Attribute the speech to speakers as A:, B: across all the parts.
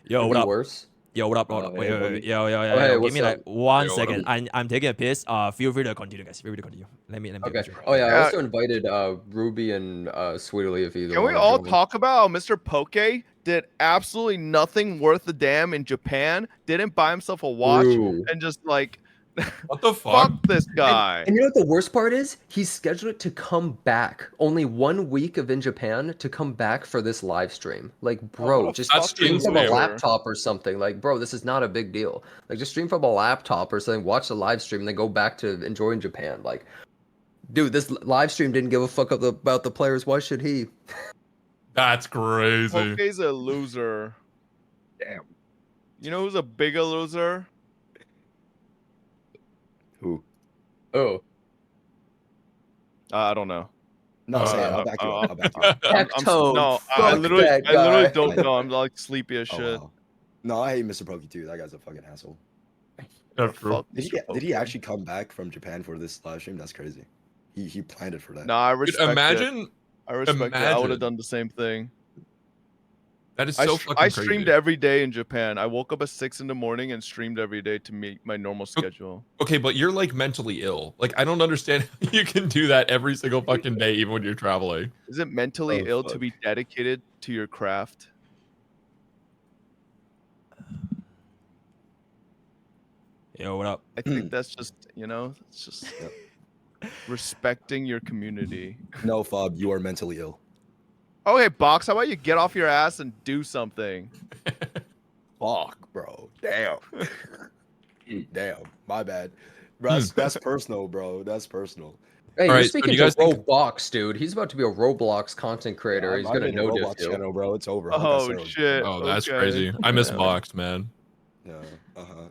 A: Yo,
B: Could
A: what
B: be
A: up?
B: worse.
A: Yo, what up? What up? Wait,
B: Hey,
A: wait,
B: buddy.
A: wait. Yo,
B: Oh, hey,
A: Give
B: what's
A: me
B: up?
A: like 1
C: Yo, what
A: second. I'm taking a piss. Feel free to continue, guys. Feel free to continue. Let me take a
B: Okay.
A: picture.
B: Oh yeah, I
D: Yeah.
B: also invited Ruby and Sweetly if either
D: Can we
B: want to
D: all
B: join.
D: talk about how MrPokke did absolutely nothing worth a damn in Japan? Didn't buy himself a watch
B: True.
D: and just like,
C: What the fuck?
D: fuck this guy.
B: And you know what the worst part is? He's scheduled to come back only 1 week of in Japan to come back for this live stream. Like, bro,
D: what a
B: just
C: That's
B: stream from a
C: insane.
B: laptop or something. Like, bro, this is not a big deal. Like, just stream from a laptop or something. Watch the live stream, and then go back to enjoying Japan. Like, dude, this live stream didn't give a fuck about the players. Why should he?
C: That's crazy.
D: Pokke's a loser.
E: Damn.
D: You know who's a bigger loser?
E: Who?
B: Oh,
D: I don't know.
E: No, say it. I'll back you up. I'll back you up.
B: Hectone.
D: No, I
B: Fuck
D: literally,
B: that
D: I literally
B: guy.
D: don't know. I'm like sleepy as
E: Oh,
D: shit.
E: wow. No, I hate MrPokke too. That guy's a fucking asshole.
C: That's true.
D: Fuck
E: Did
D: Mr.
E: he
D: Pokke.
E: actually come back from Japan for this live stream? That's crazy. He planned it for that.
D: No, I
C: Dude,
D: respect it.
C: imagine
D: I respect it. I would
C: imagine.
D: have done the same thing.
C: that is so fucking
D: I
C: crazy.
D: streamed every day in Japan. I woke up at 6 in the morning and streamed every day to meet my normal schedule.
C: Okay, but you're like mentally ill. Like I don't understand how you can do that every single fucking day, even when you're traveling.
D: Is it mentally
E: Oh,
D: ill to
E: fuck.
D: be dedicated to your craft?
A: Yo, what up?
D: I think that's just, it's just respecting your community.
E: No, Fob, you are mentally ill.
D: Okay, Box, how about you get off your ass and do something?
E: Fuck, bro. Damn. Damn. My bad. Bro, that's personal, bro. That's personal.
B: Hey,
C: All
B: you're
C: right, so
B: speaking
C: do you
B: to
C: guys think-
B: Roblox, dude. He's about to be a Roblox content creator. He's
E: I'm
B: gonna
E: in
B: know
E: the
B: this
E: Roblox
B: too.
E: channel, bro. It's over.
D: Oh,
E: Honkai
D: shit.
C: Oh, that's
D: Okay.
C: crazy. I miss
D: Yeah.
C: Boxed, man.
E: Yeah.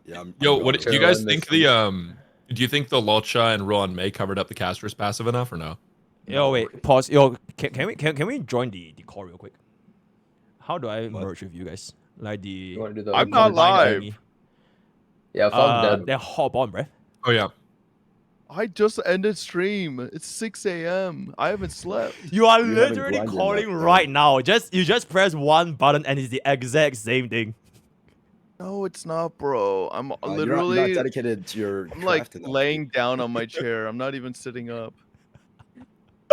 E: Yeah.
C: Yo,
E: I'm
C: what
E: going.
C: do you
B: Chill, I
C: guys
B: miss
C: think
B: him.
C: do you think the Lolcha and Rowan May covered up the Castorice passive enough or no?
A: Yo, wait. Pause. Yo, can we join the call real quick? How do I
E: What?
A: merge with you guys? Like the.
B: You want to do the?
D: I'm not
A: combine
D: live.
A: thingy?
B: Yeah, fuck dead.
A: Then hop on, bruh.
C: Oh yeah.
D: I just ended stream. It's 6 a.m. I haven't slept.
A: You are
E: haven't
A: literally
E: grinded
A: calling
E: enough, bro.
A: right now. You just press one button and it's the exact same thing.
D: No, it's not, bro. I'm
E: You're not
D: literally,
E: dedicated to your.
D: I'm like
E: craft enough,
D: laying down on my chair. I'm not even sitting up.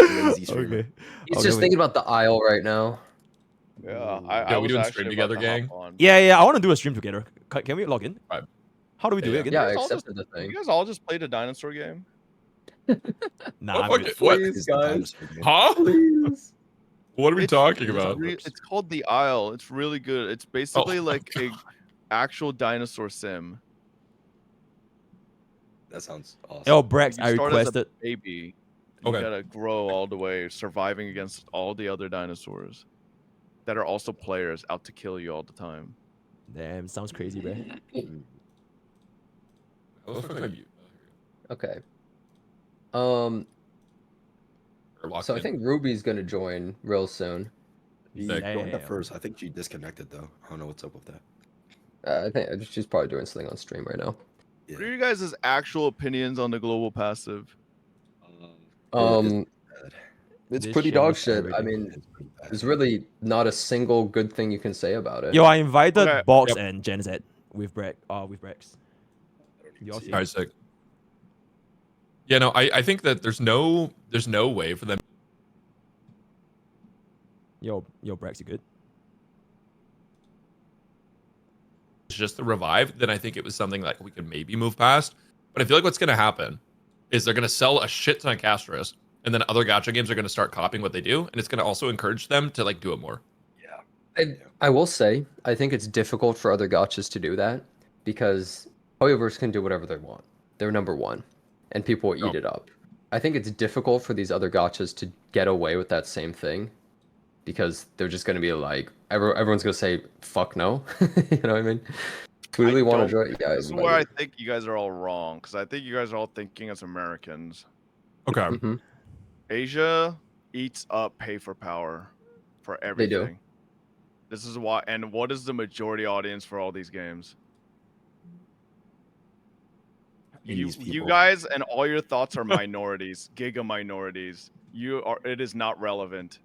E: lazy streamer.
B: He's just thinking about the aisle right now.
D: Yeah,
C: Yeah,
D: I
C: we
D: was
C: doing
D: actually
C: stream
D: about
C: together,
D: to
C: gang?
D: hop on.
A: Yeah. I want to do a stream together. Can we log in?
C: Right.
A: How do we do
C: Yeah,
A: it again?
B: Yeah, I
D: You guys all
B: accepted the thing.
D: You guys all just played a dinosaur game?
A: Nah,
C: Oh,
A: I'm
C: fuck
A: good.
C: it. What?
B: Please, guys.
C: Huh?
B: Please.
C: What are we talking
D: It's
C: about?
D: It's called The Isle. It's really good. It's basically
C: Oh.
D: like a actual dinosaur sim.
E: That sounds awesome.
A: Yo, Brex,
D: You
A: I
D: start as a
A: requested.
D: baby.
C: Okay.
D: You gotta grow all the way, surviving against all the other dinosaurs that are also players out to kill you all the time.
A: Damn, sounds crazy, bruh.
C: Oh, fuck, I'm mute.
B: Okay.
C: Or locked
B: So I
C: in.
B: think Ruby's gonna join real soon.
E: She
C: Sick.
E: joined at
A: Damn.
E: first. I think she disconnected though. I don't know what's up with that.
B: I think she's probably doing something on stream right now.
D: What are you guys' actual opinions on the global passive?
B: Um, it's
A: This
B: pretty
A: shit
B: dog
A: is
B: shit. I
A: everything.
B: mean,
E: It's pretty bad.
B: there's really not a single good thing you can say about it.
A: Yo, I invited
D: Okay.
A: Box
C: Yep.
A: and Gen Z with Brex. With Brex.
E: I don't even
A: Y'all
E: see
A: see
E: it.
C: All right, sick. Yeah, no, I think that there's no way for them.
A: Yo, Brex, you good?
C: It's just the revive. Then I think it was something like we could maybe move past. But I feel like what's gonna happen is they're gonna sell a shit ton of Castorice, and then other gacha games are gonna start copying what they do, and it's gonna also encourage them to like do it more.
E: Yeah.
B: I will say, I think it's difficult for other gachas to do that because Hoyoverse can do whatever they want. They're number one, and people will eat it up. I think it's difficult for these other gachas to get away with that same thing because they're just going to be like, everyone's going to say, fuck no. You know what I mean? We really want to join. Yeah,
D: This is where I think you guys are all wrong, because I think you guys are all thinking as Americans.
C: Okay.
B: Mm-hmm.
D: Asia eats up pay for power for
B: They do.
D: everything. This is why. And what is the majority audience for all these games?
E: Indies
D: You
E: people.
D: guys and all your thoughts are minorities, giga minorities. It is not relevant.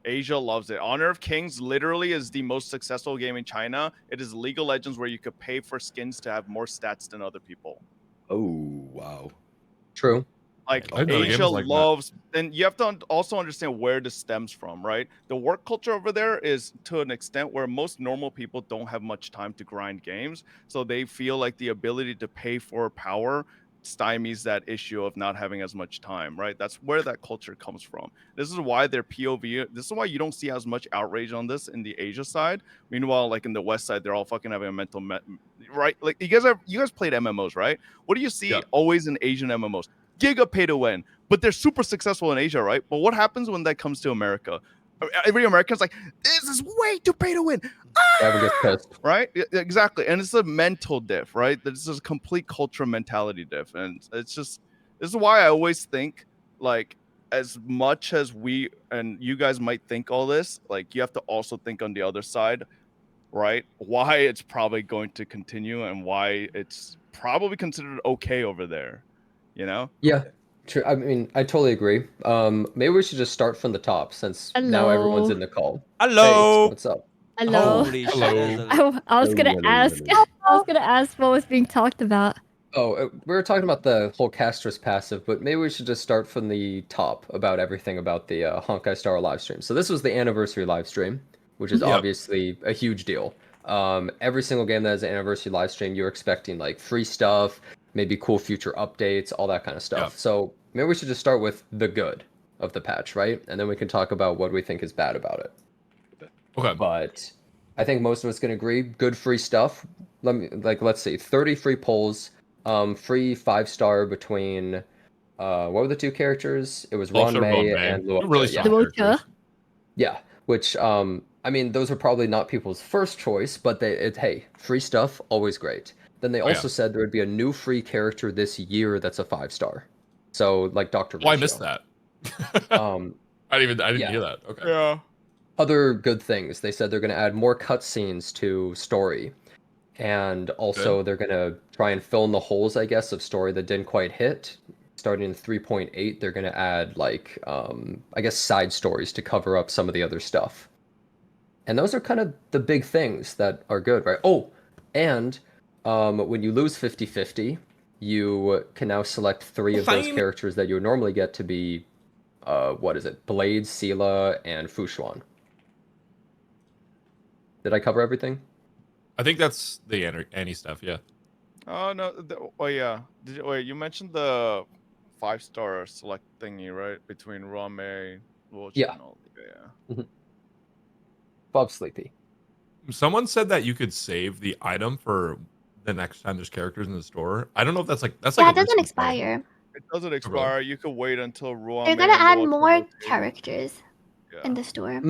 D: Asia loves it. Honor of Kings literally is the most successful game in China. It is League of Legends where you could pay for skins to have more stats than other people.
E: Oh wow.
B: True.
D: Like
C: I didn't know the game
D: Asia
C: was like that.
D: loves, and you have to also understand where this stems from, right? The work culture over there is to an extent where most normal people don't have much time to grind games, so they feel like the ability to pay for power stymies that issue of not having as much time, right? That's where that culture comes from. This is why their POV. This is why you don't see as much outrage on this in the Asia side. Meanwhile, like in the West side, they're all fucking having a mental, right? Like you guys played MMOs, right? What do you see
C: Yeah.
D: always in Asian MMOs? Giga pay to win, but they're super successful in Asia, right? But what happens when that comes to America? Every American's like, this is way too pay to win.
B: Everyone gets pissed.
D: Right? Exactly. And it's a mental diff, right? This is a complete cultural mentality diff. And it's just, this is why I always think, like, as much as we and you guys might think all this, like, you have to also think on the other side, right? Why it's probably going to continue and why it's probably considered okay over there, you know?
B: Yeah, true. I mean, I totally agree. Maybe we should just start from the top since now everyone's
F: Hello.
B: in the call.
A: Hello.
B: Hey, what's up?
F: Hello.
A: Holy shit.
C: Hello.
A: there's a-
F: I was gonna ask. I was gonna ask what was being talked about.
B: Oh, we were talking about the whole Castorice passive, but maybe we should just start from the top about everything about the Honkai Star live stream. So this was the anniversary live stream, which is
C: Yep.
B: obviously a huge deal. Every single game that has an anniversary live stream, you're expecting like free stuff, maybe cool future updates, all that kind of stuff.
C: Yeah.
B: So maybe we should just start with the good of the patch, right? And then we can talk about what we think is bad about it.
C: Okay.
B: But I think most of us can agree, good free stuff. Let's see, 30 free polls, free 5-star between what were the two characters? It was
C: Also
B: Ron May
C: Ron May.
B: and Luocha.
C: Really
B: yeah.
C: strong
F: Luocha.
C: characters.
B: Yeah, which I mean, those are probably not people's first choice, but hey, free stuff always great. Then they
C: Oh,
B: also said there would be a new free character this year that's a 5-star. So like Dr.
C: Oh, I
B: Ratio.
C: missed that.
B: Um,
C: I didn't
B: yeah.
C: hear that. Okay.
D: Yeah.
B: Other good things, they said they're going to add more cutscenes to story, and also they're going to try and fill in the holes, I guess, of story that didn't quite hit. Starting in 3.8, they're going to add like I guess side stories to cover up some of the other stuff. And those are kind of the big things that are good, right? Oh, and when you lose 50-50, you can now select 3 of those
A: Fine.
B: characters that you would normally get to be what is it? Blade, Sela, and Fushuan. Did I cover everything?
C: I think that's the Annie stuff. Yeah.
D: Oh no! Yeah. Wait, you mentioned the 5-star select thingy, right? Between Rame, Luocha,
B: Yeah.
D: and all. Yeah.
B: Bob Sleepy.
C: Someone said that you could save the item for the next time there's characters in the store. I don't know if that's like
F: Yeah,
C: like
F: it
C: a
F: doesn't
C: risky play.
F: expire.
D: It doesn't expire. You could wait until Ruame.
F: They're gonna
D: and
F: add
D: Luocha
F: more
D: rotate.
F: characters in the store.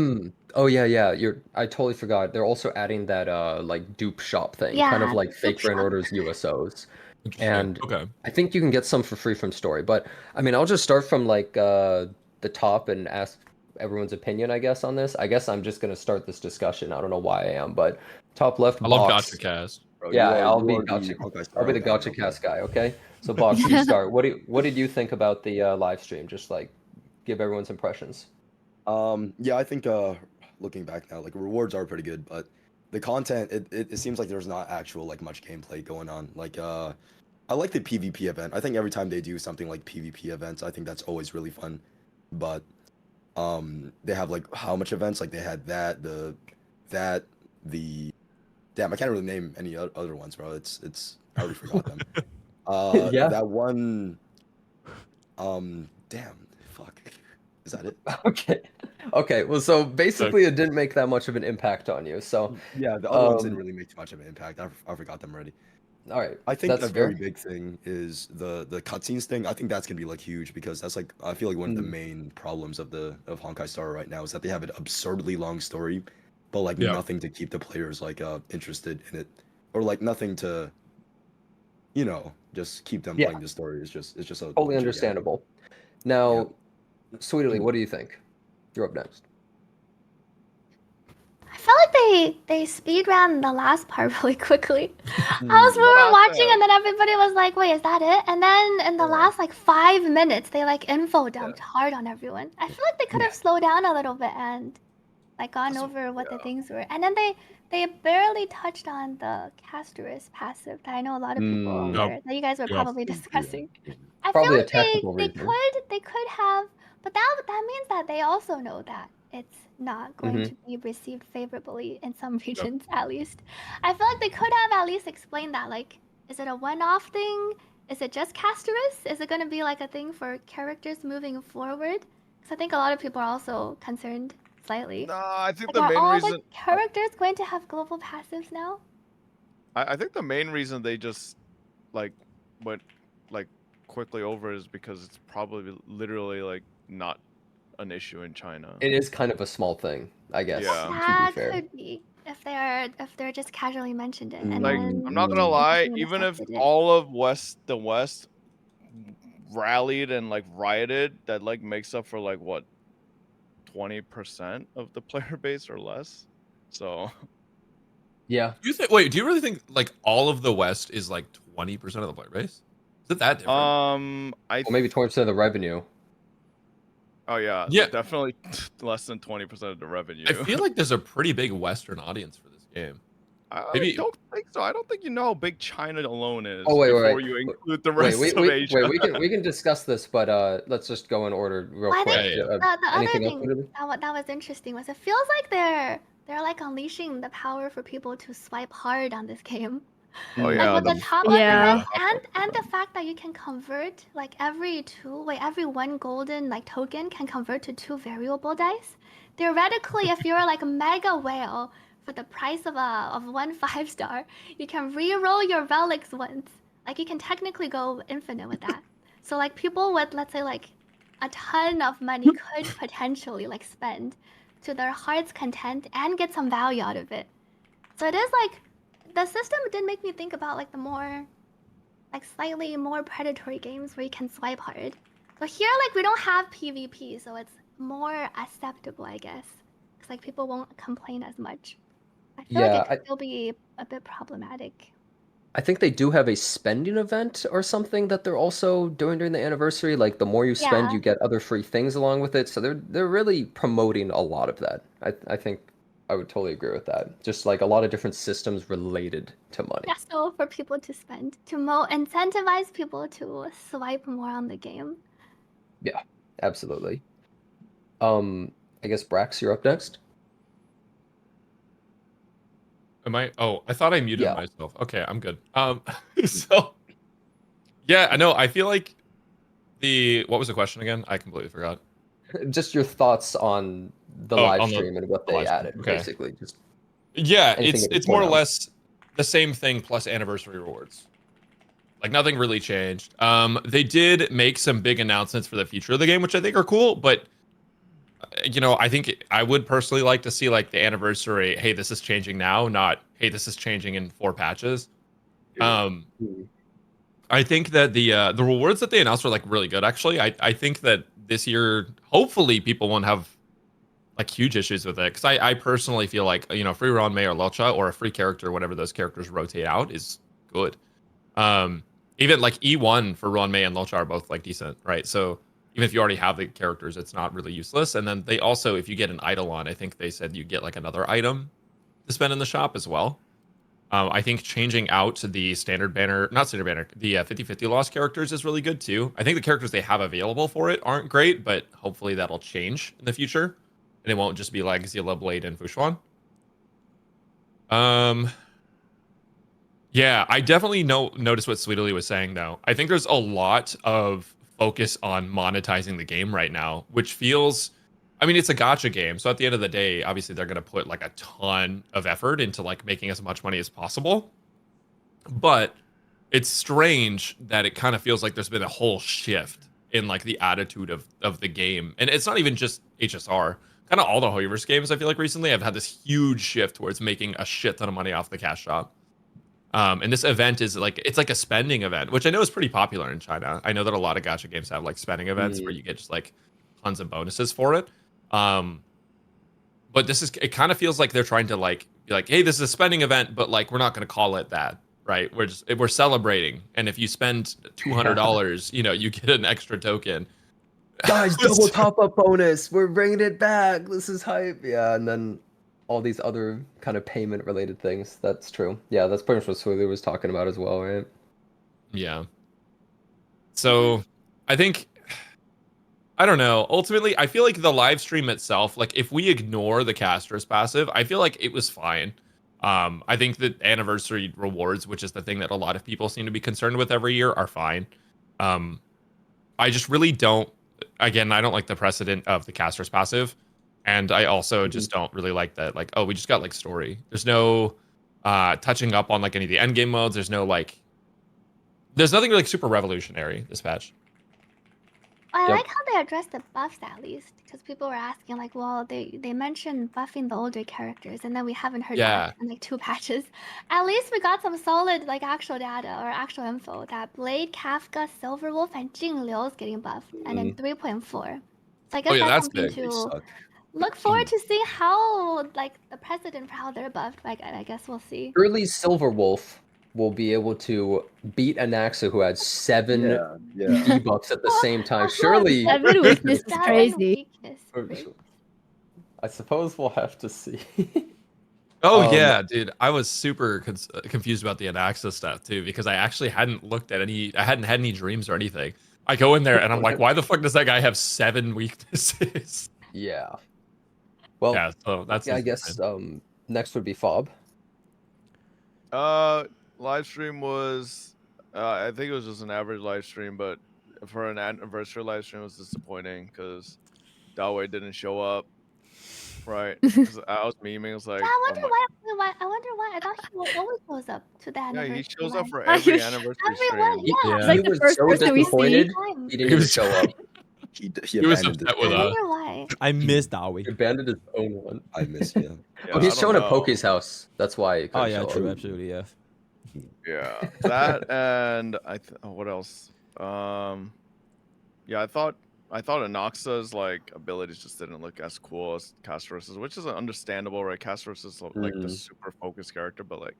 B: Oh yeah. I totally forgot. They're also adding that like dupe shop thing, kind of
F: Yeah,
B: like
F: dupe
B: fake brand
F: shop.
B: orders USOs.
C: Interesting.
B: And
C: Okay.
B: I think you can get some for free from story. But I mean, I'll just start from like the top and ask everyone's opinion, I guess, on this. I guess I'm just gonna start this discussion. I don't know why I am, but top left
C: I love
B: box.
C: Gotcha Cast.
E: Bro,
B: Yeah, I'll
E: you
B: be
E: are the
B: gotcha.
E: Honkai Star
B: I'll be the
E: guy,
B: gotcha
E: okay?
B: cast guy. Okay. So box, you start. What did you think about the live stream? Just like give everyone's impressions.
E: Yeah, I think looking back now, like rewards are pretty good, but the content it seems like there's not actual like much gameplay going on. Like I like the PvP event. I think every time they do something like PvP events, I think that's always really fun. But they have like how much events? Like they had the damn, I can't really name any other ones, bro. It's I already forgot them.
B: Yeah.
E: That one damn, fuck. Is that it?
B: Okay. Well, so basically, it didn't make that much of an impact on you. So,
E: Yeah, the other ones didn't really make too much of an impact. I forgot them already.
B: all right.
E: I think
B: That's
E: a very
B: fair.
E: big thing is the cutscenes thing. I think that's gonna be like huge because that's like I feel like one of the
B: Mm.
E: main problems of Honkai Star right now is that they have an absurdly long story, but like
C: Yeah.
E: nothing to keep the players like interested in it, or like nothing to, you know, just keep them
B: Yeah.
E: playing the story. It's just a
B: Totally
E: gigantic-
B: understandable. Now, Sweetly, what do you think? You're up next.
F: I felt like they speed ran the last part really quickly. We
B: Mm.
F: were watching, and then everybody was like, "Wait, is that it?" And then in the
E: Yeah.
F: last like 5 minutes, they like info dumped hard on everyone. I feel like they could have slowed down a little bit and like gone
D: That's-
F: over what the things were, and then they barely touched on the Castorice passive that I know a lot of people
B: Mm.
F: that you guys were
C: Yeah.
F: probably discussing. I
B: Probably
F: feel
B: a
F: like
B: technical
F: they
B: reason.
F: could have, but that means that they also know that it's not going
B: Mhm.
F: to be received favorably in some regions at least. I feel like they could have at least explained that, like, is it a one-off thing? Is it just Castorice? Is it going to be like a thing for characters moving forward? Because I think a lot of people are also concerned slightly.
D: No, I think
F: Like,
D: the
F: are
D: main
F: all
D: reason.
F: the characters going to have global passives now?
D: I think the main reason they just like went like quickly over is because it's probably literally like not an issue in China.
B: It is kind of a small thing, I guess.
D: Yeah.
B: To be
F: That
B: fair.
F: could be if they're just casually mentioned it, and
D: Like,
F: then
D: I'm not gonna
F: just
D: lie,
F: focusing on
D: even if
F: accepted it.
D: all of the West rallied and like rioted, that like makes up for like what 20% of the player base or less. So
B: Yeah.
C: Do you think? Wait, do you really think like all of the West is like 20% of the player base? Is it that different?
D: I
B: Well, maybe 20% of the revenue.
D: oh yeah,
C: Yeah.
D: definitely less than 20% of the revenue.
C: I feel like there's a pretty big Western audience for this game.
D: I
C: maybe-
D: don't think so. I don't think you know how big China alone is
B: Oh, wait,
D: before
B: wait.
D: you include the
B: Wait,
D: rest of Asia.
B: we can discuss this, but let's just go in order real
F: Well, I
B: quick.
F: think
C: Yeah,
F: the other
B: anything else?
F: thing that was interesting was it feels like they're like unleashing the power for people to swipe hard on this game.
D: Oh
F: Like
D: yeah,
F: with the top up
G: Yeah.
F: event and the fact that you can convert like every one golden like token can convert to 2 variable dice. Theoretically, if you're like a mega whale for the price of one 5-star, you can re-roll your relics once. Like you can technically go infinite with that. So like people with, let's say, like a ton of money could potentially like spend to their heart's content and get some value out of it. So it is like the system did make me think about like the more like slightly more predatory games where you can swipe hard. So here like we don't have PvP, so it's more acceptable, I guess. Cuz like people won't complain as much. I feel
B: Yeah,
F: like it could still be a bit problematic.
B: I think they do have a spending event or something that they're also doing during the anniversary. Like the more you spend,
F: Yeah.
B: you get other free things along with it. So they're really promoting a lot of that. I think I would totally agree with that. Just like a lot of different systems related to money.
F: Yeah, so for people to spend to incentivize people to swipe more on the game.
B: Yeah, absolutely. I guess Brax, you're up next.
C: Am I? Oh, I thought I muted
B: Yeah.
C: myself. Okay, I'm good. So yeah, I know. I feel like what was the question again? I completely forgot.
B: Just your thoughts on the
C: Oh,
B: live
C: on the-
B: stream and what
C: the
B: they
C: live stream,
B: added,
C: okay.
B: basically. Just
C: Yeah,
B: anything that you
C: it's more or
B: point out.
C: less the same thing plus anniversary rewards. Like nothing really changed. They did make some big announcements for the future of the game, which I think are cool, but I think I would personally like to see like the anniversary, hey, this is changing now, not hey, this is changing in 4 patches.
B: Mhm.
C: I think that the rewards that they announced were like really good actually. I think that this year hopefully people won't have like huge issues with it, because I personally feel like free Ron May or Lecha or a free character whenever those characters rotate out is good. Even like E1 for Ron May and Lecha are both like decent, right? So even if you already have the characters, it's not really useless. And then they also, if you get an Eidolon, I think they said you get like another item to spend in the shop as well. I think changing out the standard banner, not standard banner, the 50/50 lost characters is really good too. I think the characters they have available for it aren't great, but hopefully that'll change in the future. And it won't just be like Zilla Blade and Fushuan. Yeah, I definitely notice what Sweetly was saying though. I think there's a lot of focus on monetizing the game right now, which feels, I mean, it's a gacha game. So at the end of the day, obviously they're going to put like a ton of effort into like making as much money as possible. But it's strange that it kind of feels like there's been a whole shift in like the attitude of the game. And it's not even just HSR. Kind of all the Hoyoverse games I feel like recently have had this huge shift towards making a shit ton of money off the cash shop. And this event is like, it's like a spending event, which I know is pretty popular in China. I know that a lot of gacha games have like spending events where you get just like tons of bonuses for it. But it kind of feels like they're trying to like be like, hey, this is a spending event, but like we're not going to call it that, right? We're celebrating, and if you spend $200, you get an extra token.
B: Guys, double top-up bonus. We're bringing it back. This is hype. Yeah, and then all these other kind of payment-related things. That's true. Yeah, that's pretty much what Swilly was talking about as well, right?
C: Yeah. So I think, I don't know. Ultimately, I feel like the live stream itself, like if we ignore the Castorice passive, I feel like it was fine. I think the anniversary rewards, which is the thing that a lot of people seem to be concerned with every year, are fine. I just really don't. Again, I don't like the precedent of the Castorice passive, and I also just don't really like that. Like, oh, we just got like story. There's no touching up on like any of the end game modes. There's no like. There's nothing like super revolutionary this patch.
F: I
B: Yep.
F: like how they addressed the buffs at least, because people were asking like, well, they mentioned buffing the older characters, and then we haven't heard
C: Yeah.
F: back in like 2 patches. At least we got some solid like actual data or actual info that Blade, Kafka, Silverwolf, and Jingliu is getting buffed, and then 3.4. So I guess
C: Oh, yeah,
F: that's
C: that's
F: something
C: big.
E: They
F: to
E: suck.
F: look forward to see how like the precedent for how they're buffed. Like I guess we'll see.
B: Early Silverwolf will be able to beat Anaxa, who had 7
E: Yeah.
B: debuffs at the same time.
F: Oh,
B: Surely,
G: 7 weakness is
F: 7
G: crazy.
F: weakness.
B: I suppose we'll have to see.
C: Oh yeah, dude. I was super confused about the Anaxa stuff too, because I actually hadn't looked at any. I hadn't had any dreams or anything. I go in there and I'm like, why the fuck does that guy have 7 weaknesses?
B: Yeah. Well,
C: Yeah, so that's.
B: I guess next would be Fob.
D: Live stream was, I think it was just an average live stream, but for an anniversary live stream, it was disappointing because Dawei didn't show up. Right. 'Cause I was memeing. I was like,
F: Yeah, I
D: oh
F: wonder
D: my.
F: why. I wonder why. I thought he always shows up to the
D: Yeah,
F: anniversary.
D: he shows up
F: live.
D: for
G: Oh,
D: every
G: you-
D: anniversary
F: Everyone,
D: stream.
F: yeah.
A: Yeah.
G: Like the
B: was
G: first
B: so
G: person we see.
B: disappointed. He didn't even
F: Times.
B: show up.
E: He
C: He was
E: abandoned
C: upset
E: his
C: with
F: I
E: own.
C: us.
F: wonder why.
A: I miss Dawi.
B: He abandoned his own one.
E: I miss him.
D: Yeah,
B: Oh, he's
D: I
B: showing
D: don't
B: at
D: know.
B: Pokke's house. That's why he
A: Oh
B: couldn't
A: yeah,
B: show
A: true,
B: up.
A: absolutely, yeah.
D: Yeah, that and what else? Yeah, I thought Anaxa's like abilities just didn't look as cool as Castorice's, which is understandable, right? Castorice is like the super focused character, but like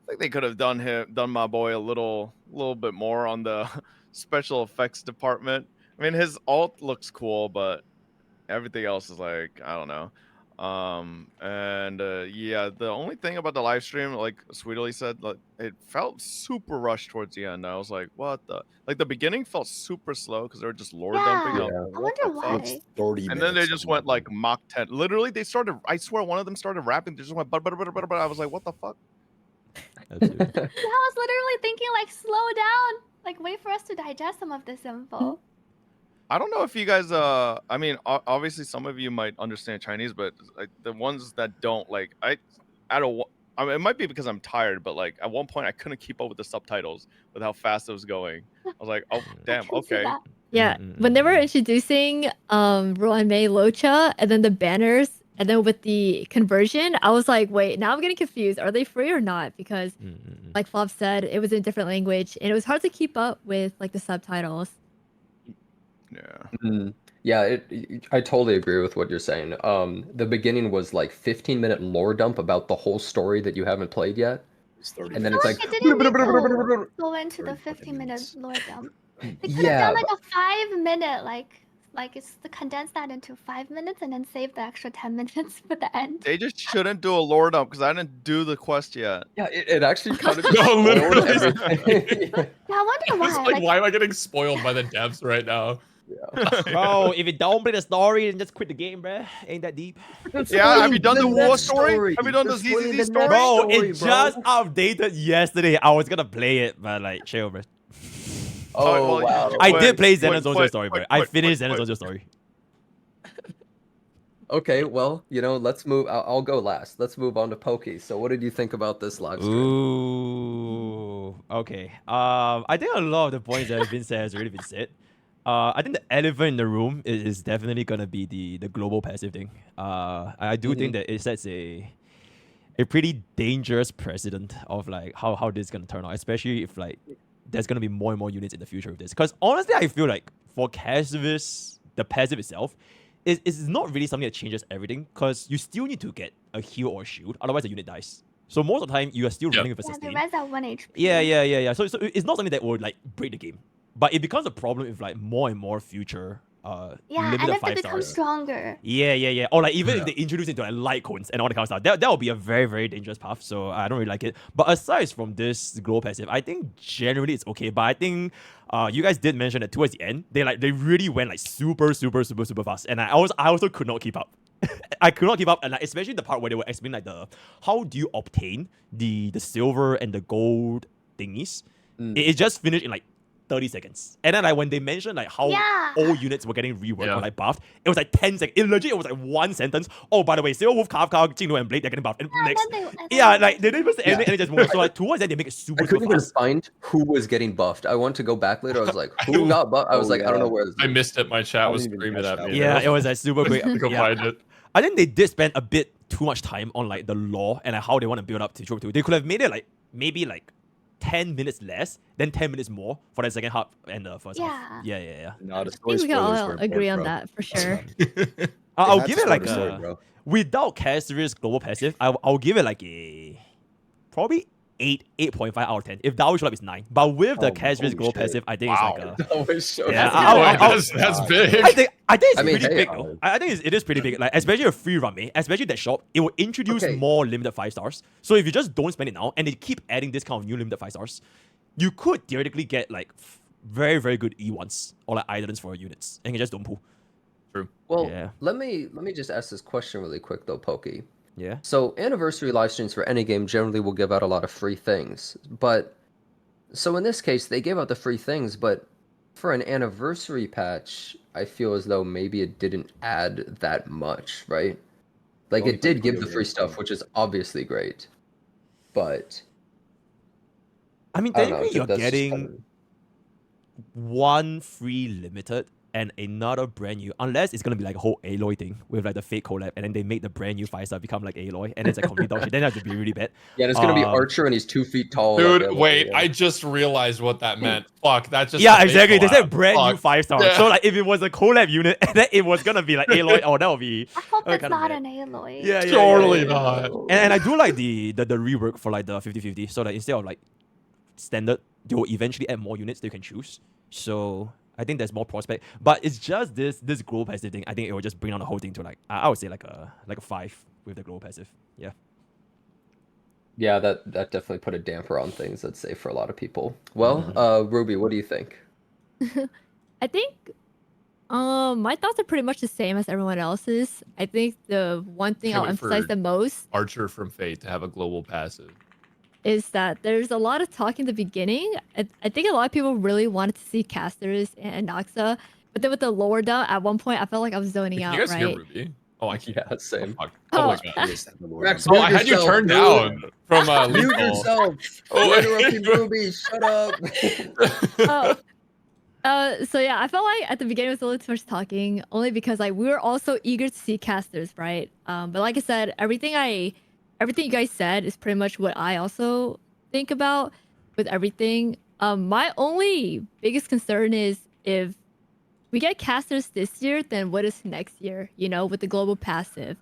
D: I think they could have done my boy a little bit more on the special effects department. I mean, his ult looks cool, but everything else is like I don't know. Yeah, the only thing about the live stream, like Sweetly said, like it felt super rushed towards the end. I was like, what the, like the beginning felt super slow because they were just lore dumping. I was
F: Yeah.
D: like,
F: I
D: what
F: wonder
D: the fuck?
F: why.
E: 30
D: And then they
E: minutes
D: just
E: of
D: went like
E: nothing.
D: Mach 10. Literally, they started. I swear, one of them started rapping. They just went but. I was like, what the fuck?
A: Absolutely.
F: I was literally thinking like slow down. Like wait for us to digest some of this info.
D: I don't know if you guys. I mean, obviously, some of you might understand Chinese, but like the ones that don't, like, I mean, it might be because I'm tired, but like at one point I couldn't keep up with the subtitles with how fast it was going. I was like, oh damn,
F: I can see
D: okay.
F: that.
G: Yeah, when they were introducing Roan May Locha and then the banners and then with the conversion, I was like, wait, now I'm getting confused. Are they free or not? Because like Fob said, it was in a different language and it was hard to keep up with like the subtitles.
D: Yeah.
B: Yeah, I totally agree with what you're saying. The beginning was like 15-minute lore dump about the whole story that you haven't played yet.
E: It's 30
B: And then
F: I
B: it's
F: feel like
B: like
F: it didn't need to go into the
E: 30 fucking
F: 15-minute
E: minutes.
F: lore dump. They could have
B: Yeah,
F: done like a 5-minute, like it's to condense that into 5 minutes and then save the extra 10 minutes for the end.
D: They just shouldn't do a lore dump because I didn't do the quest yet.
B: yeah, it actually kind of
C: No,
B: spoiled
C: literally.
B: everything.
F: Yeah, I wonder
C: It's
F: why.
C: like, why am I getting spoiled by the devs right now?
A: Bro, if you don't play the story, then just quit the game, bruh. Ain't that deep.
D: Yeah, have you done the war story? Have you done the ZZZ story?
A: Bro, it just updated yesterday. I was gonna play it, but like, chill, bro.
B: Oh, wow.
A: I
D: Wait,
A: did play
D: wait,
A: Xeno's
D: wait,
A: story, bro.
D: wait,
A: I
D: wait,
A: finished
D: wait,
A: Xeno's story.
B: Okay, well, let's move. I'll go last. Let's move on to Pokke. So, what did you think about this live stream?
A: Ooh, okay. I think a lot of the points that have been said has already been said. I think the elephant in the room is definitely gonna be the global passive thing. I do think that it sets a pretty dangerous precedent of like how this is gonna turn out, especially if like there's gonna be more and more units in the future of this. Because honestly, I feel like for Castorice, the passive itself is not really something that changes everything. Because you still need to get a heal or shield, otherwise the unit dies. So most of the time you are still running with a
F: Yeah, the
A: sustain.
F: res at 1 HP.
A: Yeah. So it's not something that would like break the game, but it becomes a problem if like more and more future
F: Yeah, and
A: limited
F: if they
A: 5
F: become
A: stars.
F: stronger.
A: Yeah. Or like even if they introduce into like light cones and all that kind of stuff, that would be a very, very dangerous path. So I don't really like it. But aside from this global passive, I think generally it's okay. But I think you guys did mention that towards the end, they really went like super fast. And I also could not keep up. I could not keep up, and like, especially the part where they were explaining like the how do you obtain the silver and the gold thingies. It just finished in like 30 seconds. And then like when they mentioned like how all units were getting reworked or like buffed, it was like 10 seconds. It was like one sentence. Oh, by the way, Silver Wolf, Kafka, Jingnu, and Blade, they're getting buffed. And next, like they didn't even say anything, and it just moved. So like towards that, they make it super
B: I couldn't even
A: fast.
B: find who was getting buffed. I want to go back later. I was like, who got buffed? I was like, I don't know where this is.
C: I missed it. My chat
E: I
C: was
E: didn't even
C: screaming
E: catch
C: at
E: that
C: me.
A: Yeah, it was like super quick.
C: Go find it.
A: I think they did spend a bit too much time on like the lore and like, how they want to build up to Trope 2. They could have made it like maybe like 10 minutes less, then 10 minutes more for the second half and the first half. Yeah.
E: No, the
G: I
E: story
G: think we can
E: spoilers
G: all
E: were
G: agree on
E: important,
G: that for sure.
A: I'll
E: They
A: give
E: had
A: it
E: to
A: like
E: start the story,
A: a,
E: bro.
A: without Castorice's global passive, I'll give it like a probably 8.5 out of 10. If Dao Show Up is 9. But with the Castorice
E: holy
A: global
E: shit.
A: passive, I think
C: Wow.
A: it's like a
B: Always shows
A: Yeah,
C: That's big.
A: I think it's
B: I mean,
A: pretty
B: hey,
A: big though. I think it is pretty big. Like especially a free run, especially that shop, it will introduce
B: Okay.
A: more limited 5 stars. So if you just don't spend it now and they keep adding this kind of new limited 5 stars, you could theoretically get like very, very good E1s or like islands for your units. And you just don't pull.
B: Well,
A: Yeah.
B: let me just ask this question really quick though, Pokke.
A: Yeah.
B: So anniversary live streams for any game generally will give out a lot of free things, but so in this case they gave out the free things, but for an anniversary patch, I feel as though maybe it didn't add that much, right? Like
E: Only
B: it did
E: for
B: give the
E: video
B: free
E: games,
B: stuff,
E: though.
B: which is obviously great, but
A: I mean,
B: I don't know.
A: technically you're
B: that's just
A: getting
B: kind of-
A: one free limited and another brand new, unless it's gonna be like a whole Aloy thing with like the fake collab, and then they make the brand new 5 star become like Aloy, and it's like complete dog shit. Then it has to be really bad.
B: Yeah, and it's gonna be
A: Um,
B: Archer, and he's 2 feet tall.
C: Dude,
B: like a-
C: wait,
B: yeah.
C: I just realized what that meant. Fuck, that's just
A: Yeah,
C: a fake
A: exactly. They said
C: collab.
A: brand new
C: Fuck.
A: 5 star.
C: Yeah.
A: So like if it was a collab unit and then it was gonna be like Aloy, oh that would be
F: I hope it's
A: kinda
F: not
A: bad.
F: an Aloy.
A: Yeah,
C: Surely
A: yeah.
C: not.
A: And I do like the rework for like the 50-50. So like instead of like standard, they will eventually add more units that you can choose. So I think there's more prospect. But it's just this global passive thing. I think it will just bring down the whole thing to like I would say like a 5 with the global passive. Yeah.
B: Yeah, that definitely put a damper on things, I'd say, for a lot of people. Well, Ruby, what do you think?
G: I think my thoughts are pretty much the same as everyone else's. I think the one thing
C: Can't
G: I'll
C: wait
G: emphasize
C: for-
G: the most
C: Archer from Fate to have a global passive.
G: is that there's a lot of talk in the beginning. I think a lot of people really wanted to see Castorice and anaxa, but then with the lower down, at one point I felt like I was zoning
C: Can
G: out,
C: you guys hear
G: right?
C: Ruby? Oh, I can't.
B: Yeah, same.
C: Oh, fuck.
G: Oh.
C: Oh my god.
B: Rex,
C: Oh, I
B: mute
C: had you
B: yourself,
C: turned
B: dude.
C: down from
B: Mute
C: lethal.
B: yourself.
C: Oh,
B: You're interrupting Ruby. Shut up.
G: So yeah, I felt like at the beginning it was a little too much talking, only because like we were also eager to see casters, right? But like I said, everything you guys said is pretty much what I also think about with everything. My only biggest concern is if we get casters this year, then what is next year? You know, with the global passive,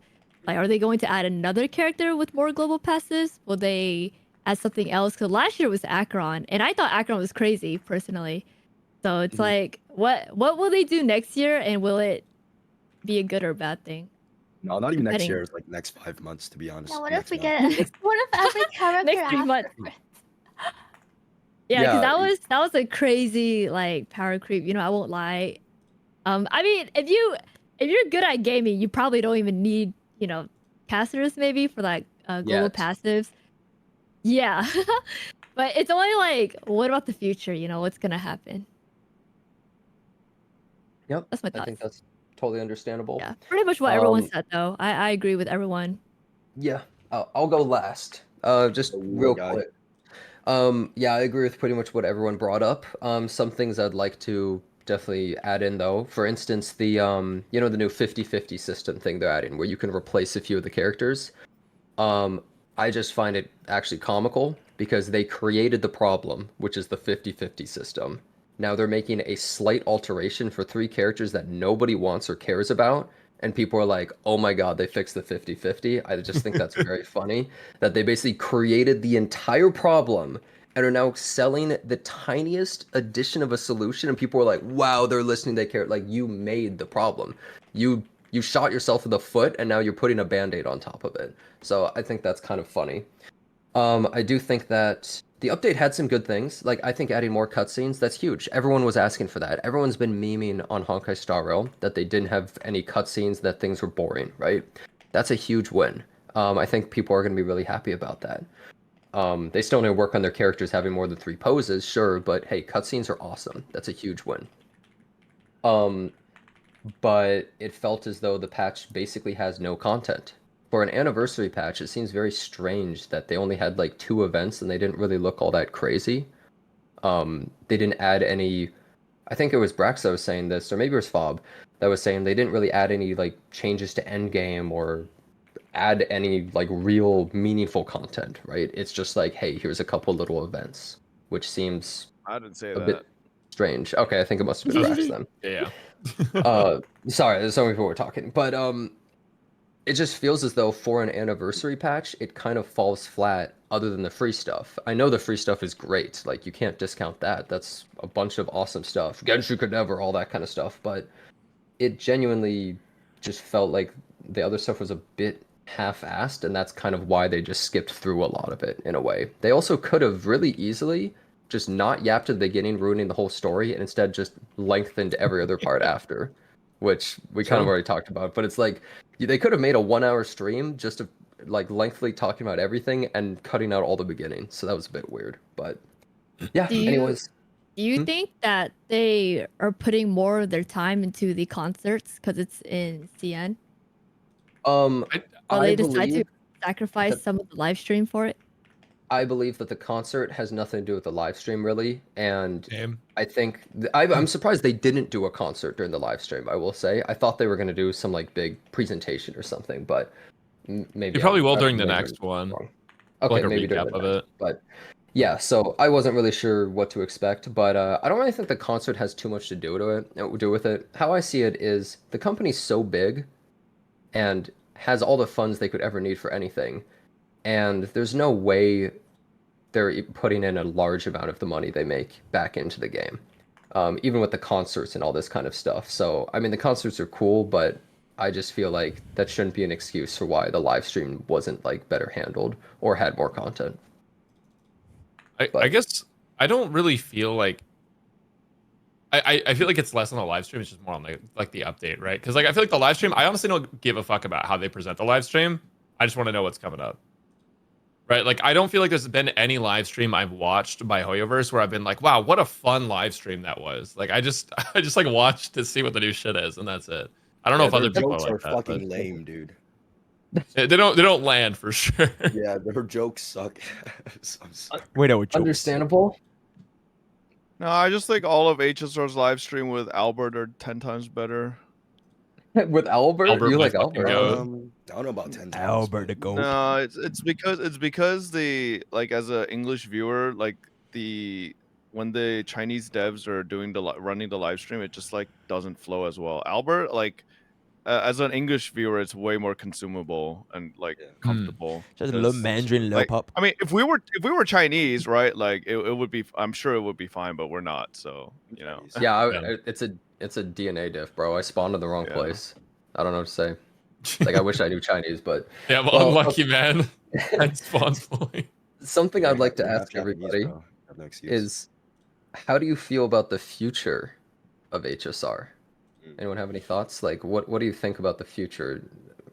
G: like are they going to add another character with more global passives? Will they add something else? Because last year was Acheron, and I thought Acheron was crazy personally. So it's like, what will they do next year, and will it be a good or bad thing?
E: No, not even next
G: Depending.
E: year. It's like next 5 months, to be honest.
F: Now, what
E: Next
F: if we
E: month.
F: get? What if every character
G: Next 3
F: asks
G: months.
F: for it?
G: Yeah, because
B: Yeah.
G: that was a crazy like power creep. You know, I won't lie. I mean, if you're good at gaming, you probably don't even need casters maybe for like global
B: Yet.
G: passives. Yeah, but it's only like, what about the future? You know, what's gonna happen?
B: Yep.
G: That's my
B: I
G: thoughts.
B: think that's totally understandable.
G: Yeah, pretty much what everyone
B: Um,
G: said though. I agree with everyone.
B: Yeah, I'll go last. Just
E: Oh,
B: real
E: guy.
B: quick. Yeah, I agree with pretty much what everyone brought up. Some things I'd like to definitely add in though. For instance, the the new 50-50 system thing they're adding, where you can replace a few of the characters. I just find it actually comical because they created the problem, which is the 50-50 system. Now they're making a slight alteration for 3 characters that nobody wants or cares about, and people are like, oh my god, they fixed the 50-50. I just think that's very funny that they basically created the entire problem and are now selling the tiniest addition of a solution, and people are like, wow, they're listening, they care. Like, you made the problem. You shot yourself in the foot, and now you're putting a band-aid on top of it. So I think that's kind of funny. I do think that the update had some good things. Like, I think adding more cutscenes, that's huge. Everyone was asking for that. Everyone's been memeing on Honkai Star Rail that they didn't have any cutscenes, that things were boring, right? That's a huge win. I think people are going to be really happy about that. They still need to work on their characters having more than 3 poses, sure, but hey, cutscenes are awesome. That's a huge win. But it felt as though the patch basically has no content. For an anniversary patch, it seems very strange that they only had like 2 events and they didn't really look all that crazy. They didn't add any. I think it was Brax that was saying this, or maybe it was Fob that was saying they didn't really add any like changes to endgame or add any like real meaningful content, right? It's just like, hey, here's a couple little events, which seems
D: I didn't say
B: a
D: that.
B: bit strange. Okay, I think it must have been Brax then.
C: Yeah.
B: Sorry, there's so many people were talking, but it just feels as though for an anniversary patch, it kind of falls flat other than the free stuff. I know the free stuff is great, like you can't discount that. That's a bunch of awesome stuff. Genshu could never, all that kind of stuff, but it genuinely just felt like the other stuff was a bit half-assed, and that's kind of why they just skipped through a lot of it in a way. They also could have really easily just not yapped at the beginning, ruining the whole story, and instead just lengthened every other part after, which we kind of already talked about. But it's like they could have made a 1-hour stream just of like lengthily talking about everything and cutting out all the beginning. So that was a bit weird. But yeah, anyways.
G: Do you think that they are putting more of their time into the concerts because it's in CN? Or they decide to sacrifice some of the live stream for it?
B: I believe that the concert has nothing to do with the live stream, really, and
C: Same.
B: I think I'm surprised they didn't do a concert during the live stream. I will say, I thought they were going to do some like big presentation or something, but maybe
C: You probably will
B: I
C: during the
B: maybe
C: next
B: I'm
C: one.
B: wrong. Okay,
C: Like a
B: maybe during
C: recap
B: the
C: of
B: next,
C: it.
B: but yeah. So I wasn't really sure what to expect, but I don't really think the concert has too much to do with it. How I see it is the company's so big, and has all the funds they could ever need for anything, and there's no way they're putting in a large amount of the money they make back into the game, even with the concerts and all this kind of stuff. So, I mean, the concerts are cool, but I just feel like that shouldn't be an excuse for why the live stream wasn't like better handled or had more content.
C: I guess I don't really feel like I feel like it's less on the live stream. It's just more on the update, right? Because like I feel like the live stream, I honestly don't give a fuck about how they present the live stream. I just want to know what's coming up. Right, like I don't feel like there's been any live stream I've watched by Hoyoverse where I've been like, "Wow, what a fun live stream that was!" Like I just like watched to see what the new shit is, and that's it. I don't know if other people
E: jokes
C: are like
E: are
C: that,
E: fucking lame, dude.
C: they don't land for sure.
E: Yeah, their jokes suck.
A: Wait, no, jokes.
B: Understandable.
D: No, I just think all of HSR's live stream with Albert are 10 times better.
B: With Albert,
C: Albert,
B: you
C: my
B: like
C: fucking
B: Albert?
C: goat.
E: I don't know about 10 times.
A: Albert the goat.
D: No, it's because the like as an English viewer, like when the Chinese devs are doing running the live stream, it just like doesn't flow as well. Albert, like as an English viewer, it's way more consumable and like comfortable.
A: Just a little
D: 'cause,
A: Mandarin, little
D: like,
A: pup.
D: I mean, if we were Chinese, right? Like it would be. I'm sure it would be fine, but we're not. So you know.
B: Yeah,
C: Yeah.
B: it's a DNA diff, bro. I spawned in the wrong
D: Yeah.
B: place. I don't know what to say. Like I wish I knew Chinese, but
C: Yeah, well, unlucky man. That's fully.
B: something I'd like to ask
E: Japanese,
B: everybody
E: bro. I have no excuse.
B: is, how do you feel about the future of HSR? Anyone have any thoughts? Like, what do you think about the future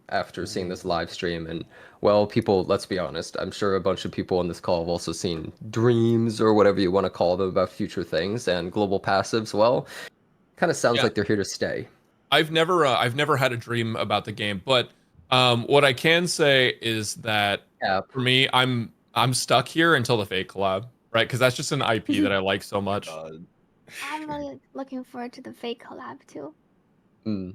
B: after seeing this live stream? And well, people, let's be honest, I'm sure a bunch of people on this call have also seen dreams or whatever you want to call them about future things and global passives. Well, kind of sounds like they're here to stay.
C: I've never had a dream about the game, but what I can say is that for me, I'm stuck here until the Fate collab, right? Because that's just an IP that I like so much.
F: I'm really looking forward to the fake collab too.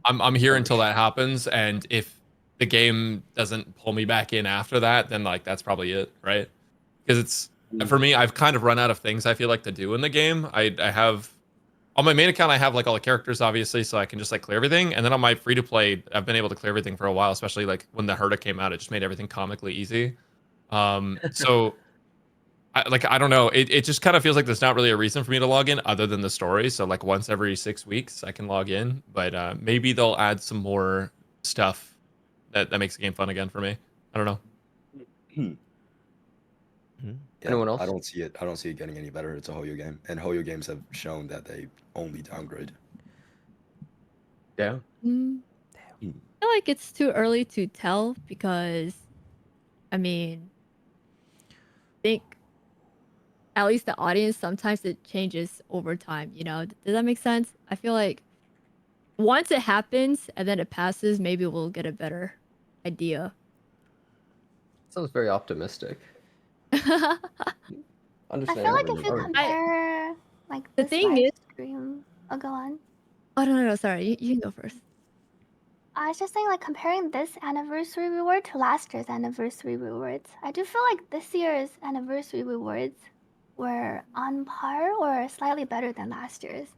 C: I'm here until that happens, and if the game doesn't pull me back in after that, then like that's probably it, right? Because it's for me, I've kind of run out of things I feel like to do in the game. I have on my main account, I have like all the characters, obviously, so I can just like clear everything. And then on my free to play, I've been able to clear everything for a while, especially like when the Herta came out, it just made everything comically easy. So I don't know. It just kind of feels like there's not really a reason for me to log in other than the story. So like once every 6 weeks I can log in, but maybe they'll add some more stuff that makes the game fun again for me. I don't know.
E: Yeah,
B: Anyone else?
E: I don't see it getting any better. It's a Hoyo game, and Hoyo games have shown that they only downgrade.
B: Yeah.
G: I feel like it's too early to tell because, I mean, I think at least the audience sometimes it changes over time. You know, does that make sense? I feel like once it happens and then it passes, maybe we'll get a better idea.
B: Sounds very optimistic.
F: I
B: Understand.
F: feel like if you
B: Alright.
F: compare like
G: The
F: this
G: thing
F: live
G: is-
F: stream, oh, go on.
G: Oh no, sorry, you can go first.
F: I was just saying, like, comparing this anniversary reward to last year's anniversary rewards, I do feel like this year's anniversary rewards were on par or slightly better than last year's.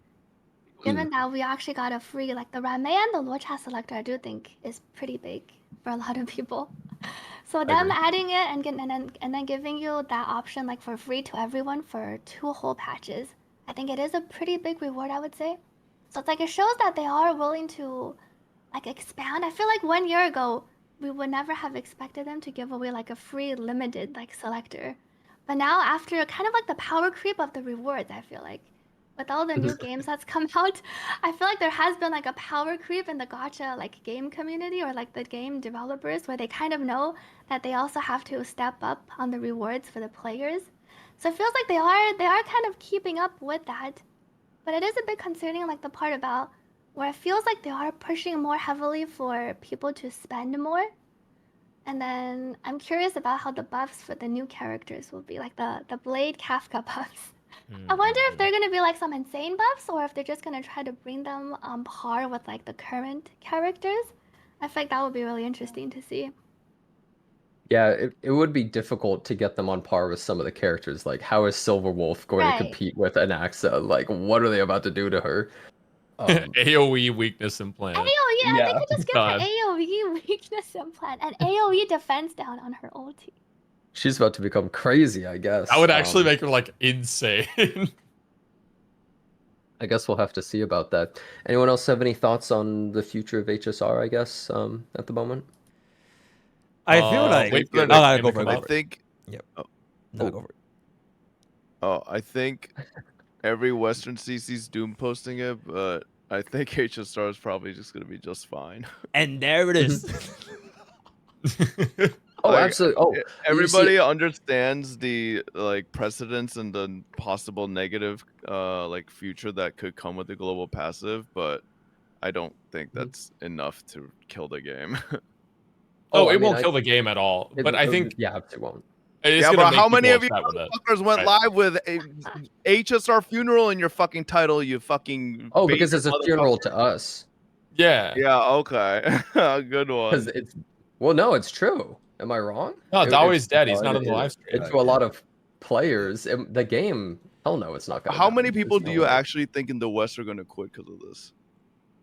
F: Given that we actually got a free, like, the Rame and the Locha selector, I do think is pretty big for a lot of people. So them
B: agree.
F: adding it and then giving you that option, like, for free to everyone for 2 whole patches, I think it is a pretty big reward, I would say. So it's like it shows that they are willing to like expand. I feel like 1 year ago we would never have expected them to give away like a free limited like selector. But now after kind of like the power creep of the rewards, I feel like with all the new games that's come out, I feel like there has been like a power creep in the gacha like game community or like the game developers where they kind of know that they also have to step up on the rewards for the players. So it feels like they are kind of keeping up with that. But it is a bit concerning, like the part about where it feels like they are pushing more heavily for people to spend more. And then I'm curious about how the buffs for the new characters will be, like the Blade Kafka buffs. I wonder if they're gonna be like some insane buffs, or if they're just gonna try to bring them on par with like the current characters. I feel like that would be really interesting to see.
B: Yeah, it would be difficult to get them on par with some of the characters. Like, how is Silver Wolf going
F: Right.
B: to compete with anaxa? Like, what are they about to do to her?
C: AOE weakness implant.
F: AOE,
B: Yeah.
F: they could just give
C: God.
F: her AOE weakness implant and AOE defense down on her ulti.
B: She's about to become crazy, I guess.
C: That would actually make her like insane.
B: I guess we'll have to see about that. Anyone else have any thoughts on the future of HSR, I guess, at the moment?
A: I feel like.
C: wait for the
A: Oh,
C: next
A: no,
C: game
A: go
C: to
A: for it.
C: come
A: Go
D: I
A: for it.
D: think
A: No, go for it.
D: I think every Western CC's doom posting it, but I think HSR is probably just gonna be just fine.
A: And there it is.
B: Oh,
D: Like,
B: absolutely. Oh, you see-
D: everybody understands the like precedents and the possible negative like future that could come with the global passive, but I don't think that's enough to kill the game.
C: Oh,
B: I
C: it
B: mean,
C: won't kill the game at all. But I think
B: yeah, it won't.
C: it's
D: yeah,
C: gonna
D: but
C: make
D: how many
C: people
D: of you
C: upset with it.
D: motherfuckers went
C: Right.
D: live with a HSR funeral in your fucking title? You fucking
B: Oh, because
D: basic
B: it's a funeral
D: motherfucker?
B: to us.
C: Yeah.
D: Yeah, okay, good
B: Because
D: one.
B: it's well, no, it's true. Am I wrong?
C: No,
B: It's
C: Dawi's dead. He's
E: no,
C: not
E: it-
C: on the
E: it-
C: live stream.
B: to a lot of players. The game, hell no, it's not gonna.
D: How
B: die.
D: many people
B: There's
D: do
B: no
D: you
B: way.
D: actually think in the West are gonna quit because of this?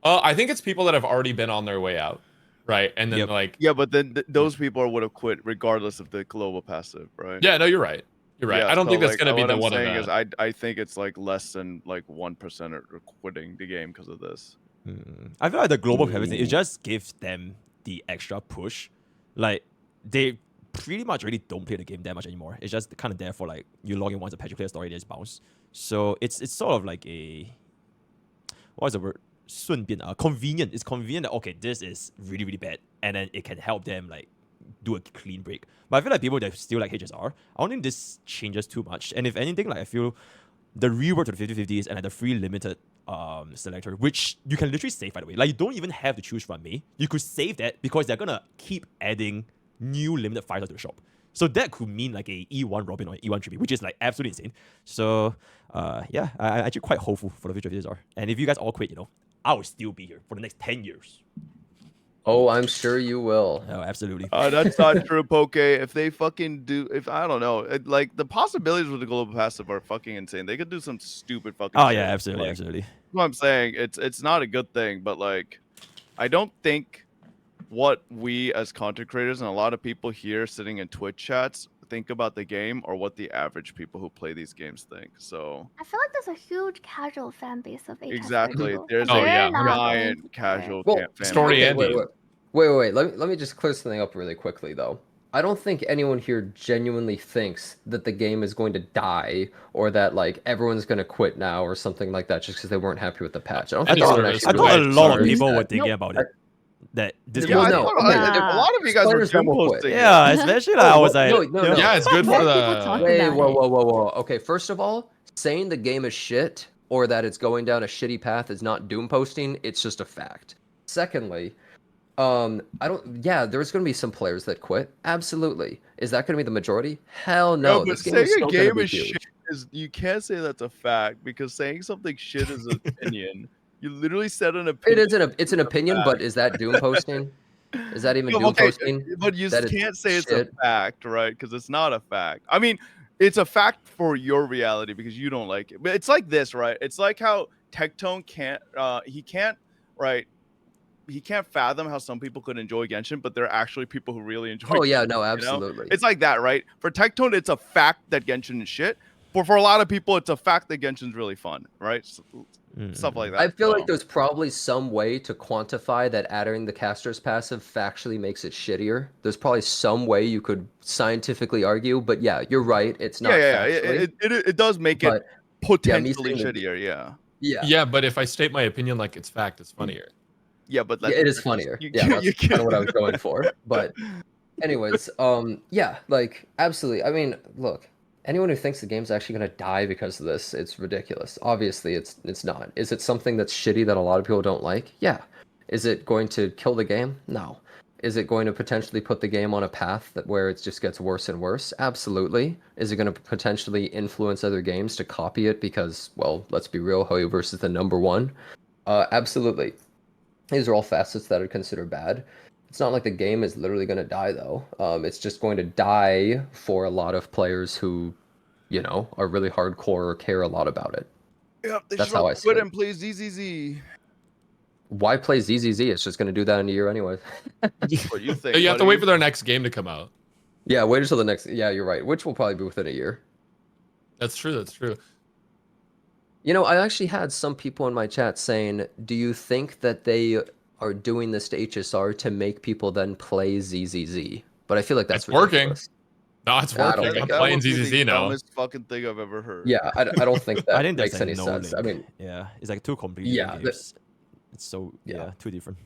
C: I think it's people that have already been on their way out, right? And then
A: Yep.
C: like,
D: Yeah, but then those people would have quit regardless of the global passive, right?
C: yeah, no, you're right. You're right.
D: Yeah,
C: I don't
D: so,
C: think that's
D: like,
C: gonna be
D: what
C: the
D: I'm
C: one
D: saying
C: event.
D: is I think it's like less than like 1% are quitting the game because of this.
A: I feel like the global everything it just gives them the extra push. Like they pretty much really don't play the game that much anymore. It's just kind of there for like you log in once a patch, you play a story, they just bounce. So it's sort of like a what's the word? 顺便, convenient. It's convenient that okay, this is really really bad, and then it can help them like do a clean break. But I feel like people that still like HSR, I don't think this changes too much. And if anything, like I feel the reward to the 50/50s and like the free limited selector, which you can literally save by the way. Like you don't even have to choose from me. You could save that because they're gonna keep adding new limited fighters to the shop. So that could mean like a E1 Robin or E1 Tribute, which is like absolutely insane. So yeah, I'm actually quite hopeful for the future of HSR. And if you guys all quit, you know, I will still be here for the next 10 years.
B: Oh, I'm sure you will.
A: Oh, absolutely.
D: That's not true, Poke. If they fucking do, if I don't know, like the possibilities with the global passive are fucking insane. They could do some stupid fucking.
A: Oh
D: shit.
A: yeah, absolutely,
D: Like,
A: absolutely.
D: what I'm saying, it's not a good thing, but like, I don't think what we as content creators and a lot of people here sitting in Twitch chats think about the game or what the average people who play these games think. So
F: I feel like there's a huge casual fan base of HSR
D: exactly,
F: too.
D: there's
C: Oh,
D: a
C: yeah,
F: They're not going
D: giant
F: to
D: casual
B: Well,
D: fan
C: Story
D: base.
C: and
B: wait,
C: Andy.
B: wait. Let me just clear something up really quickly though. I don't think anyone here genuinely thinks that the game is going to die or that like everyone's going to quit now or something like that just because they weren't happy with the patch. I don't
A: I
B: think anyone
A: thought,
B: actually
A: I thought a
B: really
A: lot of
B: believes
A: people were
B: that.
A: thinking
B: No,
A: about it. That this
D: Yeah,
B: Well,
D: I
A: game
B: no,
D: thought
B: okay,
F: Nah.
D: a lot of you guys were
B: Spoilers that
D: doom
B: will quit.
D: posting.
A: yeah, especially like, I was like,
B: no.
C: Yeah, it's good
G: More
C: for
G: people
C: the.
G: talk
B: Wait,
G: about
B: whoa. Okay, first of all, saying the game is shit or that it's going down a shitty path is not doom posting. It's just a fact. Secondly, I don't. Yeah, there's going to be some players that quit. Absolutely. Is that going to be the majority? Hell
D: No,
B: no.
D: but
B: This game
D: saying
B: is
D: a
B: still going to
D: game
B: be
D: is
B: huge.
D: shit is you can't say that's a fact because saying something shit is an opinion. You literally said an
B: It
D: opinion.
B: isn't it's an opinion, but is that doom posting? Is that even
D: No,
B: doom
D: okay,
B: posting?
D: but you
B: That it's
D: can't say it's a
B: shit?
D: fact, right? Because it's not a fact. I mean, it's a fact for your reality because you don't like it. But it's like this, right? It's like how Tectone can't, he can't, right? He can't fathom how some people could enjoy Genshin, but there are actually people who really enjoy.
B: Oh yeah,
D: Genshin,
B: no,
D: you know?
B: absolutely.
D: It's like that, right? For Tectone, it's a fact that Genshin is shit. But for a lot of people, it's a fact that Genshin's really fun, right? Stuff like that.
B: I feel like
D: so.
B: there's probably some way to quantify that adding the caster's passive factually makes it shittier. There's probably some way you could scientifically argue, but yeah, you're right. It's not
D: Yeah.
B: factually.
D: It does make it
B: But yeah, me
D: potentially
B: saying that-
D: shittier. Yeah.
B: yeah,
C: Yeah, but if I state my opinion like it's fact, it's funnier.
D: Yeah, but
B: yeah,
D: that's
B: it is funnier.
D: You,
B: Yeah, that's
D: you
B: kind
D: can't.
B: of what I was going for. But anyways, yeah, like absolutely. I mean, look, anyone who thinks the game's actually gonna die because of this, it's ridiculous. Obviously, it's not. Is it something that's shitty that a lot of people don't like? Yeah. Is it going to kill the game? No. Is it going to potentially put the game on a path that where it just gets worse and worse? Absolutely. Is it going to potentially influence other games to copy it because, well, let's be real, Hoyoverse is the number one? Absolutely. These are all facets that I'd consider bad. It's not like the game is literally going to die, though. It's just going to die for a lot of players who, you know, are really hardcore or care a lot about it.
D: Yeah, they
B: That's
D: should
B: how
D: all
B: I see
D: quit
B: it.
D: and play ZZZ.
B: Why play ZZZ? It's just going to do that in a year anyway.
D: What you think?
C: You have to
D: buddy?
C: wait for their next game to come out.
B: Yeah, wait until the next. Yeah, you're right. Which will probably be within a year.
C: That's true. That's true.
B: You know, I actually had some people in my chat saying, do you think that they are doing this to HSR to make people then play ZZZ? But I feel like that's
C: It's working.
B: ridiculous.
C: No, it's
B: I don't
C: working.
B: think
C: I'm
B: that
C: playing
D: would be the
C: ZZZ now.
D: dumbest fucking thing I've ever heard.
B: Yeah, I don't think that
A: I think that's
B: makes
A: like
B: any
A: no
B: sense.
A: link.
B: I mean,
A: yeah, it's like two completely
B: Yeah,
A: different
B: the-
A: games. It's so
B: Yeah.
A: too different.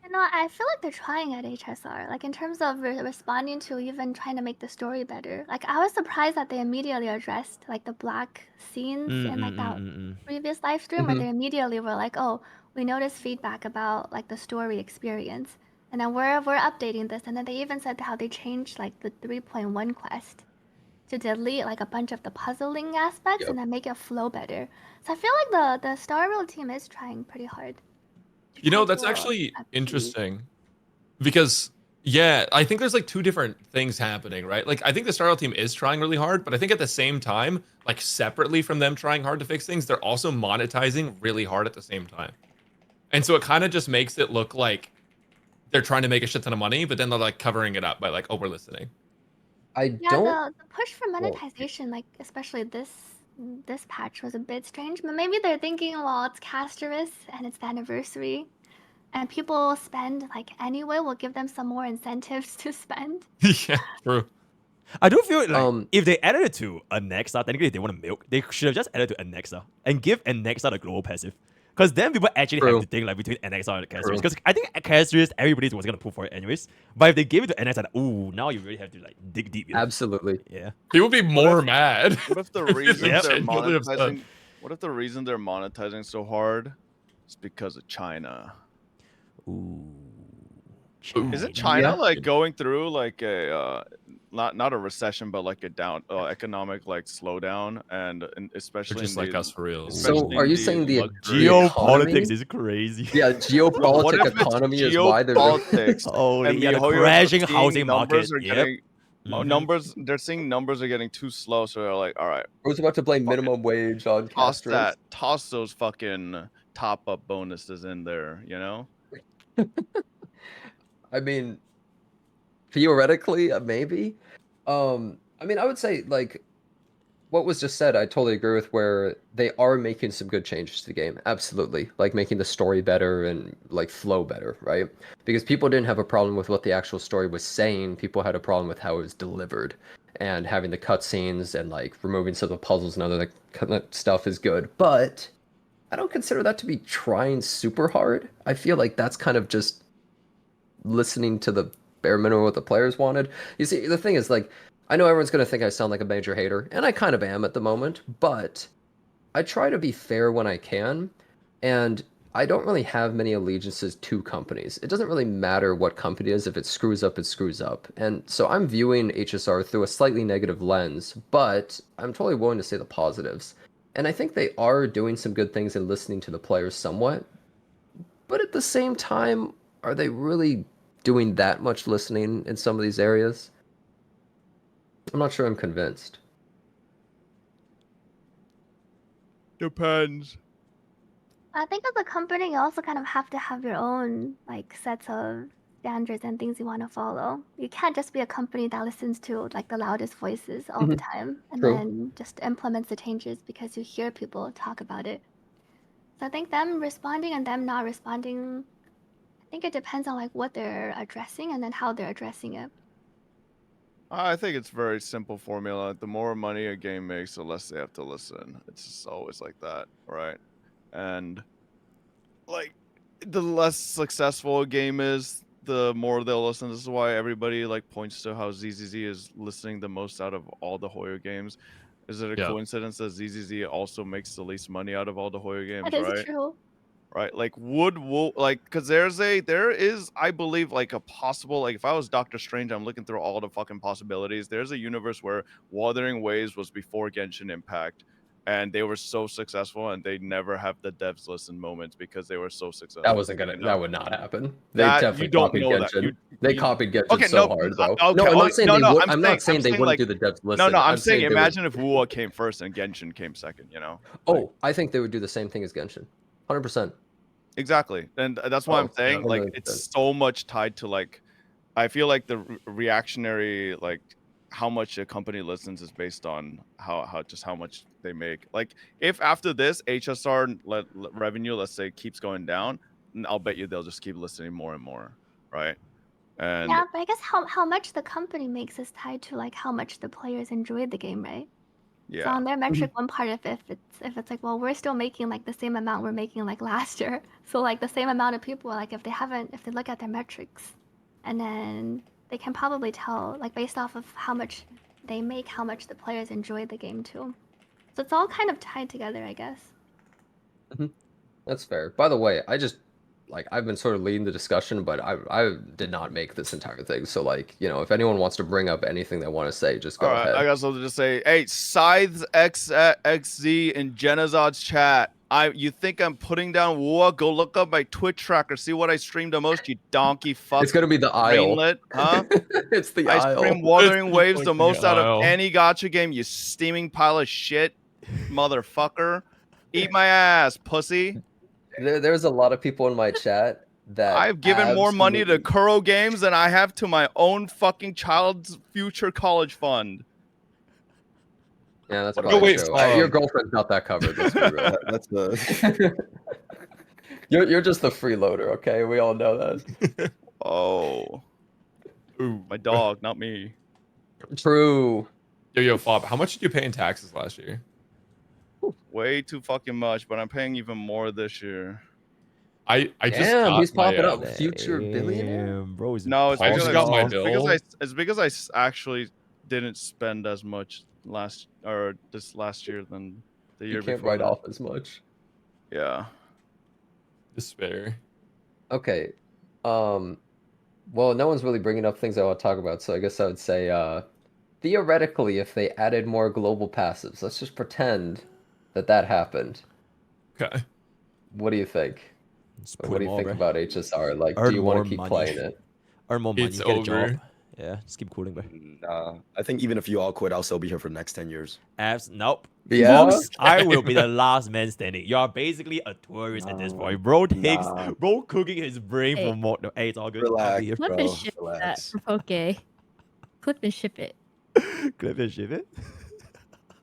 F: You know, I feel like they're trying at HSR, like in terms of responding to even trying to make the story better. Like I was surprised that they immediately addressed like the black scenes in like that previous live stream where
B: Mhm.
F: they immediately were like, "Oh, we noticed feedback about like the story experience, and then we're updating this." And then they even said how they changed like the 3.1 quest to delete like a bunch of the puzzling aspects
B: Yep.
F: and then make it flow better. So I feel like the Star Rail team is trying pretty hard.
C: You know,
F: Trying
C: that's
F: to
C: actually
F: appease.
C: interesting because, yeah, I think there's like two different things happening, right? Like, I think the Star Rail team is trying really hard, but I think at the same time, like separately from them trying hard to fix things, they're also monetizing really hard at the same time. And so it kind of just makes it look like they're trying to make a shit ton of money, but then they're like covering it up by like, oh, we're listening.
B: I
F: Yeah,
B: don't.
F: the push for monetization, like especially this patch, was a bit strange. But maybe they're thinking, well, it's Castorice and it's the anniversary, and people spend like anyway. We'll give them some more incentives to spend.
C: Yeah, true.
A: I do feel like
B: Um,
A: if they added it to Anaxa, technically if they want to milk, they should have just added it to Anaxa and give Anaxa the global passive. Because then people actually
B: True.
A: have to think like between Anaxa and Castorice.
B: True.
A: Because I think Castorice, everybody was gonna pull for it anyways. But if they gave it to Anaxa, like, ooh, now you really have to like dig deep. You know?
B: Absolutely.
A: Yeah.
C: People would be more
D: if-
C: mad.
D: What if the
C: If
D: reason
C: you're
D: they're
C: genuinely upset.
D: monetizing? What if the reason they're monetizing so hard is because of China?
A: Ooh.
D: Isn't
A: China.
D: China
B: Yeah.
D: like going through like a not a recession but like a down economic like slowdown and
C: They're
D: especially
C: just
D: in
C: like
D: the-
C: us for real.
B: So,
D: especially
B: are
D: in
B: you
D: the
B: saying the
D: luxury-
A: Geopolitics
B: economy?
A: is crazy.
B: Yeah,
D: What
B: geopolitic
D: if it's
B: economy is why they're.
D: geopolitics?
A: Holy,
D: and
A: yeah, the
D: Mihoyo is
A: crashing
D: seeing
A: housing
D: numbers
A: market.
D: are
A: Yep.
D: getting
A: Mhm.
D: numbers. They're seeing numbers are getting too slow, so they're like, all right,
B: I was about to blame minimum wage on
D: toss
B: Castorice.
D: toss those fucking top up bonuses in there, you know?
B: I mean, theoretically, maybe. I mean, I would say like what was just said, I totally agree with where they are making some good changes to the game. Absolutely. Like making the story better and like flow better, right? Because people didn't have a problem with what the actual story was saying. People had a problem with how it was delivered. And having the cutscenes and like removing some of the puzzles and other kind of stuff is good. But I don't consider that to be trying super hard. I feel like that's kind of just listening to the bare minimum what the players wanted. You see, the thing is like I know everyone's gonna think I sound like a major hater, and I kind of am at the moment, but I try to be fair when I can, and I don't really have many allegiances to companies. It doesn't really matter what company it is. If it screws up, it screws up. And so I'm viewing HSR through a slightly negative lens, but I'm totally willing to say the positives. And I think they are doing some good things and listening to the players somewhat. But at the same time, are they really doing that much listening in some of these areas? I'm not sure I'm convinced.
D: Depends.
F: I think as a company, you also kind of have to have your own like sets of standards and things you want to follow. You can't just be a company that listens to like the loudest voices all the time and
B: True.
F: then just implements the changes because you hear people talk about it. So I think them responding and them not responding, I think it depends on like what they're addressing and then how they're addressing it.
D: I think it's very simple formula. The more money a game makes, the less they have to listen. It's just always like that, right? And like the less successful a game is, the more they'll listen. This is why everybody like points to how ZZZ is listening the most out of all the Hoyo games. Is it a coincidence that ZZZ also makes the least money out of all the Hoyo games,
F: That is
D: right?
F: true.
D: Right, like because there is, I believe, like a possible, like if I was Doctor Strange, I'm looking through all the fucking possibilities. There's a universe where Wuthering Waves was before Genshin Impact, and they were so successful, and they never have the devs listen moments because they were so successful.
B: That wasn't gonna.
D: you know?
B: That would not happen. They
D: That
B: definitely
D: you don't
B: copied
D: know that.
B: Genshin. They copied Genshin
D: Okay,
B: so
D: no,
B: hard, though.
D: okay,
B: No, I'm not saying
D: no,
B: they
D: no,
B: would.
D: I'm
B: not
D: saying-
B: saying
D: I'm
B: they
D: saying,
B: wouldn't
D: like-
B: do the devs listen.
D: No, I'm
B: saying
D: saying
B: they would-
D: imagine if Wuha came first and Genshin came second.
B: Oh, I think they would do the same thing as Genshin. 100%.
D: Exactly, and that's why I'm saying
B: yeah,
D: like
B: 100%.
D: it's so much tied to like, I feel like the reactionary, like how much a company listens is based on how much they make. Like if after this HSR revenue, let's say, keeps going down, I'll bet you they'll just keep listening more and more, right? And
F: Yeah, but I guess how much the company makes is tied to like how much the players enjoy the game, right? So
D: yeah,
F: on their metric, one part of if it's like, well, we're still making like the same amount we're making like last year. So like the same amount of people, like if they look at their metrics, and then they can probably tell like based off of how much they make, how much the players enjoy the game too. So it's all kind of tied together, I guess.
B: That's fair. By the way, I've been sort of leading the discussion, but I did not make this entire thing. So like, if anyone wants to bring up anything they want to say, just go
D: all right.
B: ahead.
D: I guess I'll just say, hey, Scythes XZ in Genozod's chat. You think I'm putting down war? Go look up my Twitch tracker. See what I stream the most, you donkey fuck.
B: It's gonna be the aisle.
D: Greenlit, huh?
B: It's the
D: I
B: aisle.
D: stream Wuthering
C: It's the
D: Waves the
C: fucking
D: most out of
C: aisle.
D: any gacha game, you steaming pile of shit, motherfucker. Eat my ass, pussy.
B: There's a lot of people in my chat that
D: I've given more money to
B: absolutely-
D: Kuro Games than I have to my own fucking child's future college fund.
B: Yeah, that's
D: No,
B: probably
C: wait,
B: true.
C: so-
B: Your girlfriend's got that covered. Let's be real.
E: That's the.
B: You're just the freeloader, okay? We all know that.
D: Oh,
C: Ooh.
D: my dog, not me.
B: True.
C: Yo, Fob, how much did you pay in taxes last year?
D: Way too fucking much, but I'm paying even more this year.
C: I just
B: Damn,
C: got
B: he's
C: my,
B: popping up. Future billionaire?
A: Damn, bro. Is
D: No, it's
C: I
D: because
C: just
D: I,
C: got my
D: it's because
C: bill.
D: it's because I actually didn't spend as much this last year than the year
B: You can't
D: before.
B: write
D: that.
B: off as much.
D: Yeah.
C: Despair.
B: Okay. Well, no one's really bringing up things I want to talk about, so I guess I would say, theoretically, if they added more global passives, let's just pretend that happened.
C: Okay.
B: What do you think?
A: Just put
B: What do
A: them
B: you
A: all,
B: think
A: bro.
B: about HSR? Like,
A: Earn
B: do you want
A: more
B: to keep
A: money.
B: playing it?
A: Earn more money.
C: It's
A: Get a job.
C: over.
A: Yeah, just keep cooling, bro.
E: Nah, I think even if you all quit, I'll still be here for the next 10 years.
A: Nope.
B: Yeah?
A: Folks, I will be the last man standing. You are basically a tourist at this point. Bro takes bro cooking his brain
G: Hey.
A: for more. No, hey, it's all good. I'll
E: Relax.
A: be here.
G: Clip
E: Bro,
G: and ship that
E: relax.
G: for Pokke. Clip and ship it.
A: Clip and ship it.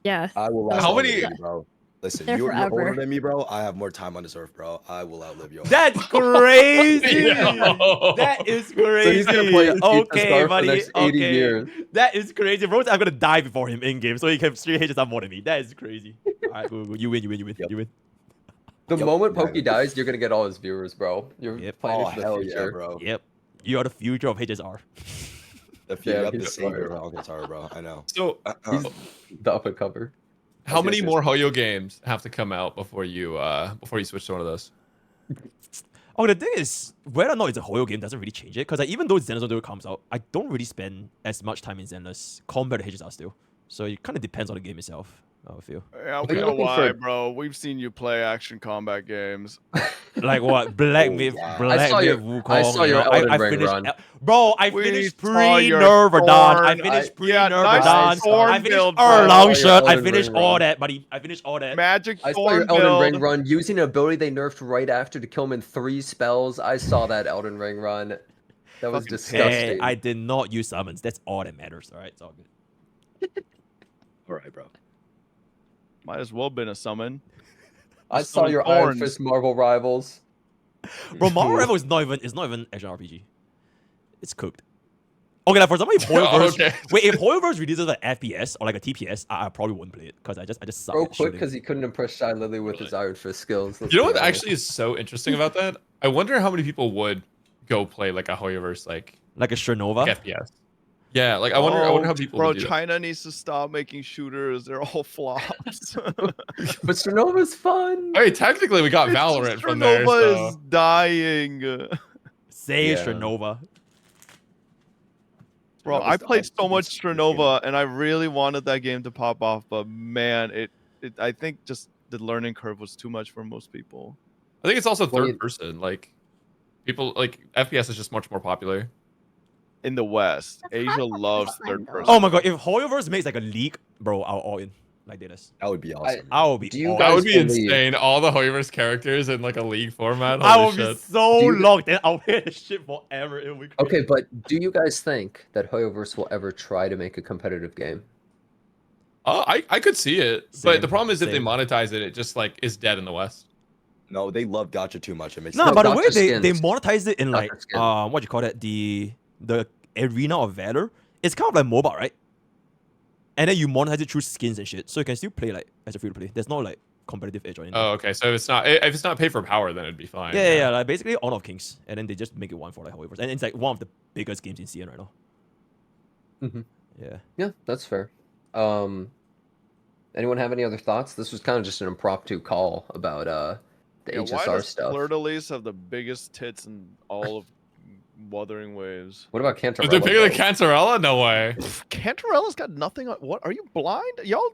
G: Yes.
E: I will
G: So-
C: How
E: outlive
C: many-
E: you, bro. Listen,
G: There
E: you're older
G: forever.
E: than me, bro. I have more time on this earth, bro. I will outlive you.
A: That's crazy.
C: Yo.
A: That is
B: So
A: crazy.
B: he's gonna play
A: Okay,
B: HSR for
A: buddy.
B: the next 80
A: okay.
B: years.
A: That is crazy. Bro, I'm gonna die before him in game, so he can stream HSR more than me. That is crazy. Alright, cool. You win.
E: Yep.
A: You win.
B: The
E: Yep,
B: moment
E: yeah.
B: Pokke dies, you're gonna get all his viewers, bro. You're
A: Yep.
B: planning
E: Oh
B: for the
E: hell
B: future.
E: yeah, bro.
A: Yep. You are the future of HSR.
E: The future,
B: Yeah,
E: yep, the
B: he's
E: savior
B: smart.
E: of Honkai, bro. I know.
C: So,
B: He's the up and cover.
C: how
E: gonna
C: many
E: say
C: more
E: something.
C: Hoyo games have to come out before you switch to one of those?
A: Oh, the thing is, whether or not it's a Hoyo game doesn't really change it. Because like, even though Zenless Zone comes out, I don't really spend as much time in Zenless compared to HSR still. So it kind of depends on the game itself, I would feel.
D: Yeah,
B: Okay.
D: we know
B: Looking
D: why,
B: for-
D: bro. We've seen you play action combat games.
A: Like what? Black
E: Oh,
A: Myth,
E: wow.
A: Black
B: I saw
A: Myth,
B: your-
A: Wukong.
B: I saw
A: you
B: your
A: know,
B: Elden
A: I
B: Ring
A: finished,
B: run.
A: Bro, I
D: We
A: finished
D: saw your
A: pre-Nervadon. I
D: Thorn.
A: finished
D: Yeah,
A: pre-Nervadon.
D: nice Thorn
A: I finished
D: build, bro.
A: Erlang
B: I saw
A: shirt.
B: your
A: I
B: Elden
A: finished
B: Ring
A: all
B: run.
A: that, buddy. I finished all that.
D: Magic
B: I saw your
D: Thorn
B: Elden
D: build.
B: Ring run using an ability they nerfed right after to kill him in 3 spells. I saw that Elden Ring run. That was
D: Fucking
B: disgusting.
A: Hey, I did not use summons. That's all that matters. All right, it's all good.
E: All right, bro.
D: Might as well been a summon.
B: I saw
D: Summon
B: your Iron
D: thorns.
B: Fist Marvel Rivals.
A: Bro, Mario Rebel is not even action RPG. It's cooked. Okay, like for example, if Hoyoverse,
C: Okay.
A: wait, if Hoyoverse releases like FPS or like a TPS, I probably wouldn't play it because I just suck
B: Real
A: at
B: quick,
A: shooting.
B: because he couldn't impress Shy Lily with his Iron Fist skills. let's
C: You know
B: be
C: what
B: honest.
C: actually is so interesting about that? I wonder how many people would go play like a Hoyoverse like
A: Like a Shernova.
C: FPS. Yeah, like I wonder how people
D: Bro,
C: would do that.
D: China needs to stop making shooters. They're all flops.
B: But Cernova's fun.
C: Hey, technically we got Valorant from there. So.
D: is dying.
A: Say
B: Yeah.
A: Shernova.
D: Bro,
E: That
D: I
E: was the
D: played so
E: ultimate
D: much
E: shooter game.
D: Strenova, and I really wanted that game to pop off, but man, it I think just the learning curve was too much for most people.
C: I think it's also
B: Well,
C: third person. Like people like FPS is just much more popular.
D: In the West,
F: That's
D: Asia
F: hard to
D: loves
F: explain,
D: third
F: though.
D: person.
A: Oh my god, if Hoyoverse makes like a league, bro, I'll all in. Like this.
E: That would be awesome.
A: I will be
B: Do you
A: all
C: That
B: guys
C: would be
B: believe-
C: insane. All the Hoyoverse characters in like a league format.
A: I
C: Holy
A: will be
C: shit.
A: so
B: Do you-
A: locked in. I'll play this shit forever. It'll be crazy.
B: Okay, but do you guys think that Hoyoverse will ever try to make a competitive game?
C: I could see it,
A: Same,
C: but the problem is if they
A: same.
C: monetize it, it just like is dead in the West.
E: No, they love gacha too much. It makes
A: No,
B: No,
A: by the way,
B: Dr.
A: they
B: Skins.
A: monetize it in like
B: Dr. Skins.
A: what you call that, the arena of valor. It's kind of like mobile, right? And then you monetize it through skins and shit, so you can still play like as a free to play. There's no like competitive edge or anything.
C: Oh, okay. So if it's not pay for power, then it'd be fine.
A: yeah, like basically Honor of Kings, and then they just make it one for like Hoyoverse, and it's like one of the biggest games in CN right now.
B: Mhm.
A: Yeah.
B: Yeah, that's fair. Anyone have any other thoughts? This was kind of just an impromptu call about the
D: Yeah, why
B: HSR
D: does
B: stuff.
D: Fleur-de-Lis have the biggest tits in all of Wuthering Waves?
B: What about
C: Is
B: Cantarella?
C: they bigger than
B: though?
C: Cantarella? No way.
D: Cantarella's got nothing on. What? Are you blind? Y'all.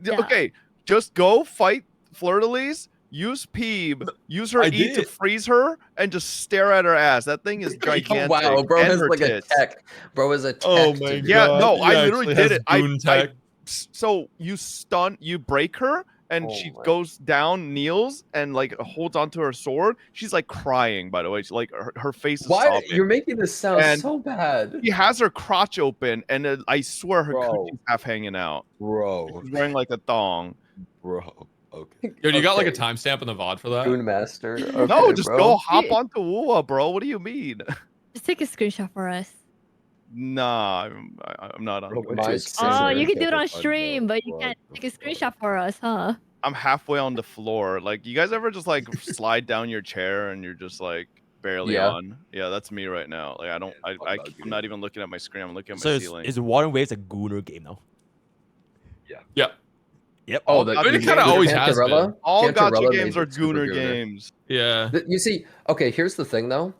G: Yeah.
D: Okay, just go fight Fleur-de-Lis. Use Peeb. Use her
C: I
D: E to
C: did.
D: freeze her and just stare at her ass. That thing is gigantic.
B: Wow, bro
D: and
B: has
D: her
B: like
D: tits.
B: a tech. Bro is a tech.
C: Oh my
B: dude.
D: Yeah,
C: God,
D: no,
C: he
D: I literally
C: actually
D: did
C: has
D: it. I
C: goon tech.
D: so you break her and
B: Oh
D: she
B: my-
D: goes down, kneels, and like holds onto her sword. She's like crying, by the way. She's like her face is
B: Why
D: sobbing.
B: you're making this sound
D: And-
B: so bad?
D: She has her crotch open, and I swear her
E: Bro.
D: coochie's half hanging out.
E: Bro,
D: She's wearing like a thong.
E: bro. Okay.
C: Yo, you got like a
B: Okay.
C: timestamp in the VOD for that?
B: Goon Master.
D: No,
B: Okay,
D: just
B: bro.
D: go hop
G: Yeah.
D: onto Wua, bro. What do you mean?
G: Just take a screenshot for us.
D: Nah, I'm not on.
E: Bro,
D: Wua.
E: what's your
B: My
E: scissor?
G: Oh, you can do it
E: Get the
G: on
E: fuck
G: stream,
E: out.
G: but you
E: What
G: can't
E: the
G: take a
E: fuck?
G: screenshot for us, huh?
D: I'm halfway on the floor. Like, you guys ever just like slide down your chair and you're just like barely
B: Yeah.
D: on? Yeah, that's me right now. Like, I don't.
E: Yeah, fuck about
D: I'm not even looking at my screen. I'm looking at
A: So
D: my
A: is
D: ceiling.
A: Wuthering Waves a gooner game now?
C: Yeah.
A: Yep.
B: Oh,
D: All
B: the,
D: I mean, it
B: the-
C: kinda
B: the
C: always has
B: Cantarella?
C: been.
D: All
B: Cantarella
D: gacha
B: made
D: games are
B: it super
D: gooner games.
C: Yeah.
B: You see, okay, here's the thing though.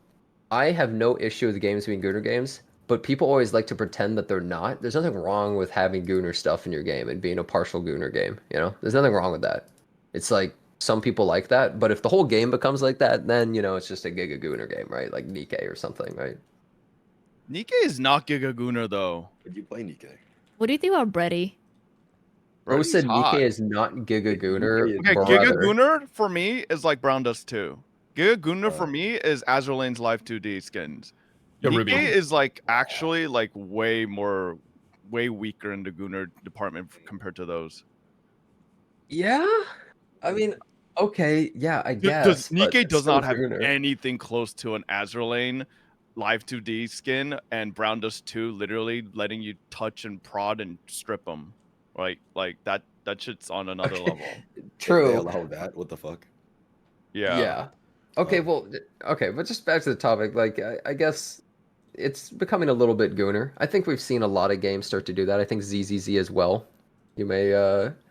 B: I have no issue with games being Gooner games, but people always like to pretend that they're not. There's nothing wrong with having Gooner stuff in your game and being a partial Gooner game, you know? There's nothing wrong with that. It's like some people like that, but if the whole game becomes like that, then, you know, it's just a Giga Gooner game, right? Like Nikkei or something, right?
D: Nikkei is not Giga Gooner though.
E: Would you play Nikkei?
G: What do you think about Brady?
B: Bro
D: Brody's
B: said
D: hot.
B: Nikkei is not Giga Gooner.
E: Nikkei is-
D: Okay,
B: brother.
D: Giga Gooner for me is like Brown Dust 2. Giga Gooner for
E: Uh,
D: me is Azure Lane's Live 2D skins.
C: Yo,
D: Nikkei
C: Ruby.
D: is like actually like way more way weaker in the Gunnar department compared to those.
B: Yeah, I mean, okay, yeah, I
D: Does
B: guess. but
D: Nikkei
B: it's
D: does
B: still
D: not have
B: Gunnar.
D: anything close to an Azurlane live 2D skin, and Brown does too, literally letting you touch and prod and strip them. Right? Like that shit's on another
B: Okay.
D: level.
E: They
B: True.
E: allow that. What the fuck?
D: Yeah.
B: Okay,
E: Oh.
B: well, okay, but just back to the topic. Like, I guess it's becoming a little bit Gunnar. I think we've seen a lot of games start to do that. I think ZZZ as well. You may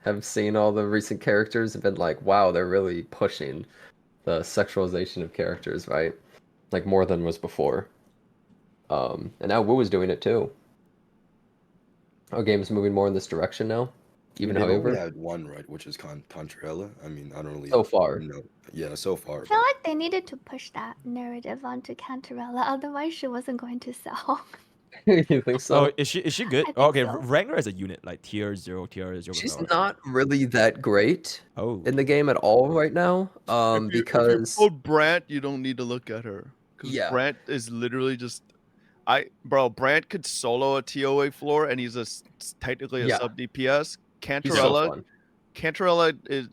B: have seen all the recent characters and been like, wow, they're really pushing the sexualization of characters, right? Like more than was before. And now Wu is doing it too. Our game's moving more in this direction now. Even
E: They've
B: however,
E: only had one, right, which is Contralla. I mean, I don't really
B: so far.
E: know. Yeah, so far.
F: I feel like they needed to push that narrative onto Cantarella, otherwise she wasn't going to sell.
B: You think so?
A: Oh, is she good?
F: I think
A: Okay,
F: so.
A: Ragnar as a unit, like tier 0, tier 0.
B: She's not really that great
A: Oh.
B: in the game at all right now.
D: If
B: Because
D: you pulled Brant, you don't need to look at her. Because
B: Yeah.
D: Brant is literally just Brant could solo a TOA floor and he's technically a
B: Yeah.
D: sub DPS.
B: he's so fun.
D: Cantarella is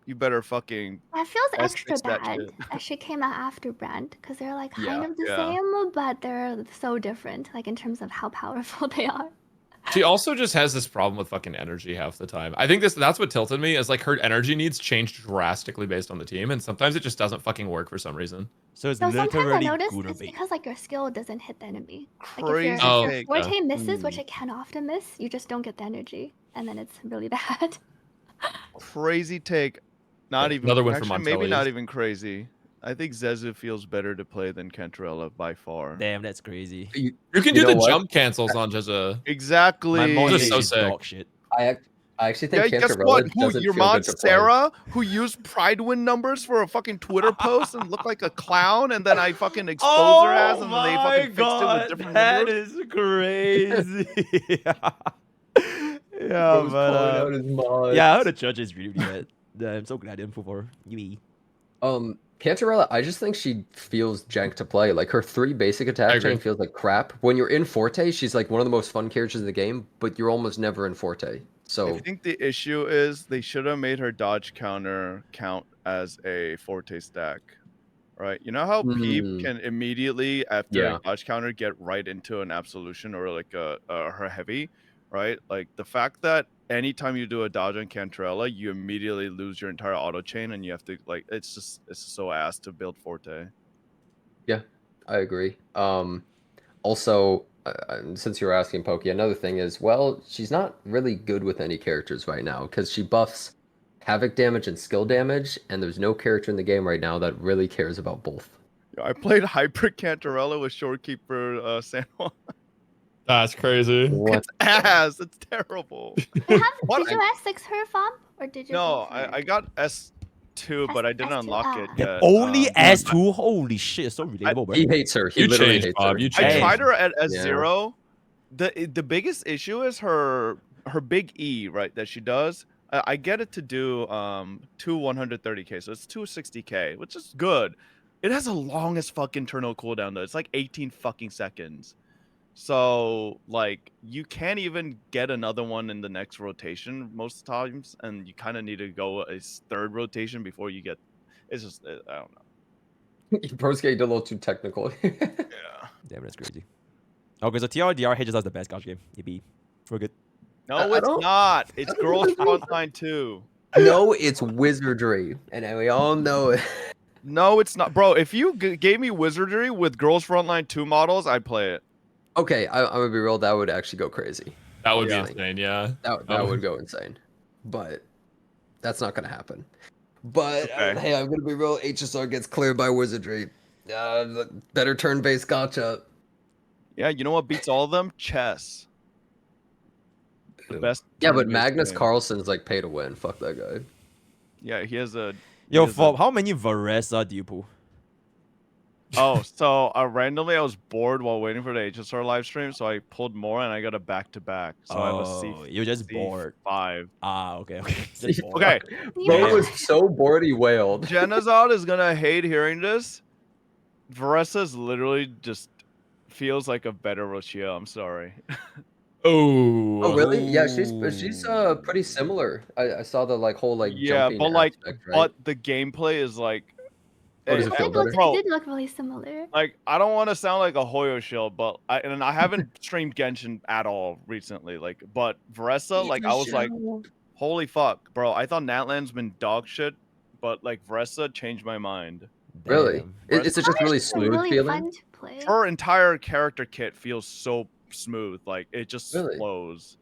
D: you better fucking
F: That feels
D: Let's
F: extra
D: fix that
F: bad
D: shit.
F: that she came out after Brand because they're like kind
B: Yeah.
F: of the
D: Yeah.
F: same, but they're so different, like in terms of how powerful they are.
C: She also just has this problem with fucking energy half the time. I think that's what tilted me is like her energy needs change drastically based on the team, and sometimes it just doesn't fucking work for some reason.
A: So it's
F: So sometimes I
A: literally
F: notice
A: Gunnar
F: it's
A: bait.
F: because like your skill doesn't hit the enemy. Like
D: Crazy
F: if
C: Oh,
F: your
D: take.
F: forte misses, which
E: Mm.
F: it can often miss, you just don't get the energy, and then it's really bad.
D: Crazy take. Not
C: Yeah,
D: even
C: another win for
D: actually, maybe not
C: Montelli's.
D: even crazy. I think Zezu feels better to play than Cantarella by far.
A: Damn, that's crazy.
C: You can
B: You
C: do
B: know
C: the
B: what?
C: jump cancels on Jezza.
D: Exactly.
A: My mod
C: Just
A: is
C: so
A: just
C: sick.
A: dog shit.
B: I actually
D: Yeah,
B: think
D: guess
B: Cantarella
D: what? Who
B: doesn't
D: your
B: feel
D: mod
B: good to play.
D: Sarah, who used Pride win numbers for a fucking Twitter post and looked like a clown, and then I fucking exposed her ass, and then they fucking fixed it with different
A: that
D: numbers.
A: is crazy. yeah,
B: I was
A: but
B: calling out his mods.
A: yeah, I heard the judge is really bad. Yeah, I'm so glad I didn't pull for you.
B: Cantarella, I just think she feels jank to play. Like her 3 basic
C: I
B: attack
C: agree.
B: chain feels like crap. When you're in Forte, she's like one of the most fun characters in the game, but you're almost never in Forte.
D: I
B: So
D: think the issue is they should have made her dodge counter count as a forte stack, right? You know how Peep can immediately after
B: Yeah.
D: a dodge counter get right into an absolution or like her heavy, right? Like the fact that anytime you do a dodge on Cantarella, you immediately lose your entire auto chain, and you have to like it's so ass to build forte.
B: I agree. Also, since you were asking Pokke, another thing is, well, she's not really good with any characters right now because she buffs havoc damage and skill damage, and there's no character in the game right now that really cares about both.
D: I played Hyper Cantarella with Shorekeeper San Juan.
C: That's crazy.
B: What?
D: It's ass. It's terrible.
F: Did
D: What?
F: you S6 her farm or did you?
D: No,
F: go for it?
D: I got S2, but I didn't
F: S2,
D: unlock it
F: ah.
D: yet.
A: Only
D: Um,
A: S2. Holy shit, it's so relatable, bro.
B: He hates her. He
C: You
B: literally
C: changed,
B: hates
C: Bob.
B: her.
C: You
D: I
C: changed.
D: tried her at
B: Yeah.
D: S0. The biggest issue is her big E, right? That she does. I get it to do 2 130k, so it's 260k, which is good. It has the longest fucking turtle cooldown though. It's like 18 fucking seconds. So like you can't even get another one in the next rotation most times, and you kind of need to go a 3rd rotation before you get. It's just I don't know.
B: Bro's getting a little too technical.
D: Yeah.
A: Damn, that's crazy. Okay, so TRDR HSR the best gacha game. Yippee. We're good.
D: No,
B: I
D: it's
B: don't-
D: not. It's Girls Frontline 2.
B: No, it's wizardry, and we all know it.
D: No, it's not, bro. If you gave me Wizardry with Girls Frontline 2 models, I'd play it.
B: Okay, I'm gonna be real. That would actually go crazy.
C: That would
D: Yeah.
C: be insane, yeah.
B: That would go insane, but that's not gonna happen. But
D: Okay.
B: hey, I'm gonna be real. HSR gets cleared by wizardry. Better turn-based gacha.
D: Yeah, you know what beats all of them? Chess. The best.
B: Yeah, but
D: turn-based
B: Magnus
D: game.
B: Carlsen's like pay to win. Fuck that guy.
D: Yeah, he has a.
A: Yo,
D: he has
A: Fob, how many Varesa do you pull?
D: Oh, so randomly I was bored while waiting for the HSR live stream, so I pulled more and I got a back-to-back. So I have a C.
A: You're just bored.
D: C5.
A: Ah, okay. Just bored.
D: Okay,
B: Bro
F: Yeah.
B: was so bored he wailed.
D: Genazad is gonna hate hearing this. Varesa is literally just feels like a better Rochelle. I'm sorry.
B: Oh, really? Yeah, she's
A: Ooh.
B: pretty similar. I saw the like whole like
D: Yeah,
B: jumping
D: but like,
B: aspect, right?
D: but the gameplay is like,
B: Oh, does
F: It
B: it feel
F: did
B: better?
F: look,
D: bro.
F: it did look really similar.
D: Like, I don't want to sound like a Hoyo shill, but I haven't streamed Genshin at all recently. Like, but Varesa, like, I was like, holy fuck, bro. I thought Natlan's been dog shit, but like Varesa changed my mind.
B: Really?
A: Damn.
B: Is it just really
F: It's
B: smooth
F: really
B: feeling?
F: fun to play.
D: Her entire character kit feels so smooth. Like, it just
B: Really?
D: flows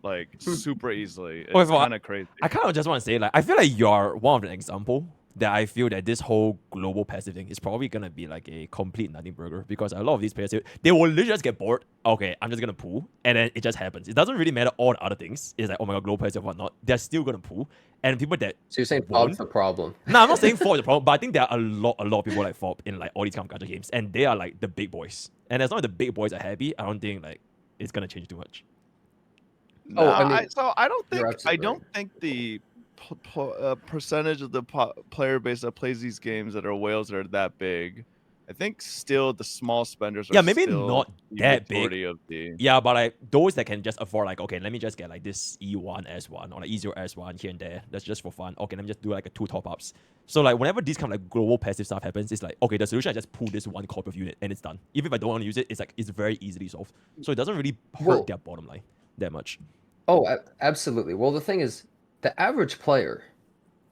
D: like
B: Hmm.
D: super easily. It's
A: Okay, well,
D: kind of crazy.
A: I kind of just want to say, like, I feel like you're one of the example that I feel that this whole global passive thing is probably gonna be like a complete nothing burger because a lot of these players, they will literally just get bored. Okay, I'm just gonna pull, and then it just happens. It doesn't really matter all the other things. It's like, oh my god, global passive or whatnot. They're still gonna pull, and people that
B: So you're saying
A: won't.
B: Fob's the problem?
A: No, I'm not saying Fob is the problem, but I think there are a lot of people like Fob in like all these kind of gacha games, and they are like the big boys. And as long as the big boys are happy, I don't think like it's gonna change too much.
B: Oh,
D: Nah,
B: I mean,
D: so I don't
B: you're
D: think
B: absolutely
D: don't think the percentage of the player base that plays these games that are whales are that big. I think still the small spenders are
A: Yeah, maybe
D: still
A: not
D: the
A: that
D: majority
A: big.
D: of the.
A: Yeah, but like those that can just afford like, okay, let me just get like this E1 S1 or like E0 S1 here and there. That's just for fun. Okay, let me just do like a 2 top ups. So like whenever this kind of like global passive stuff happens, it's like, okay, the solution is just pull this one copy of unit and it's done. Even if I don't want to use it, it's like it's very easily solved. So it doesn't really hurt
B: Well-
A: their bottom line that much.
B: Oh, absolutely. Well, the thing is, the average player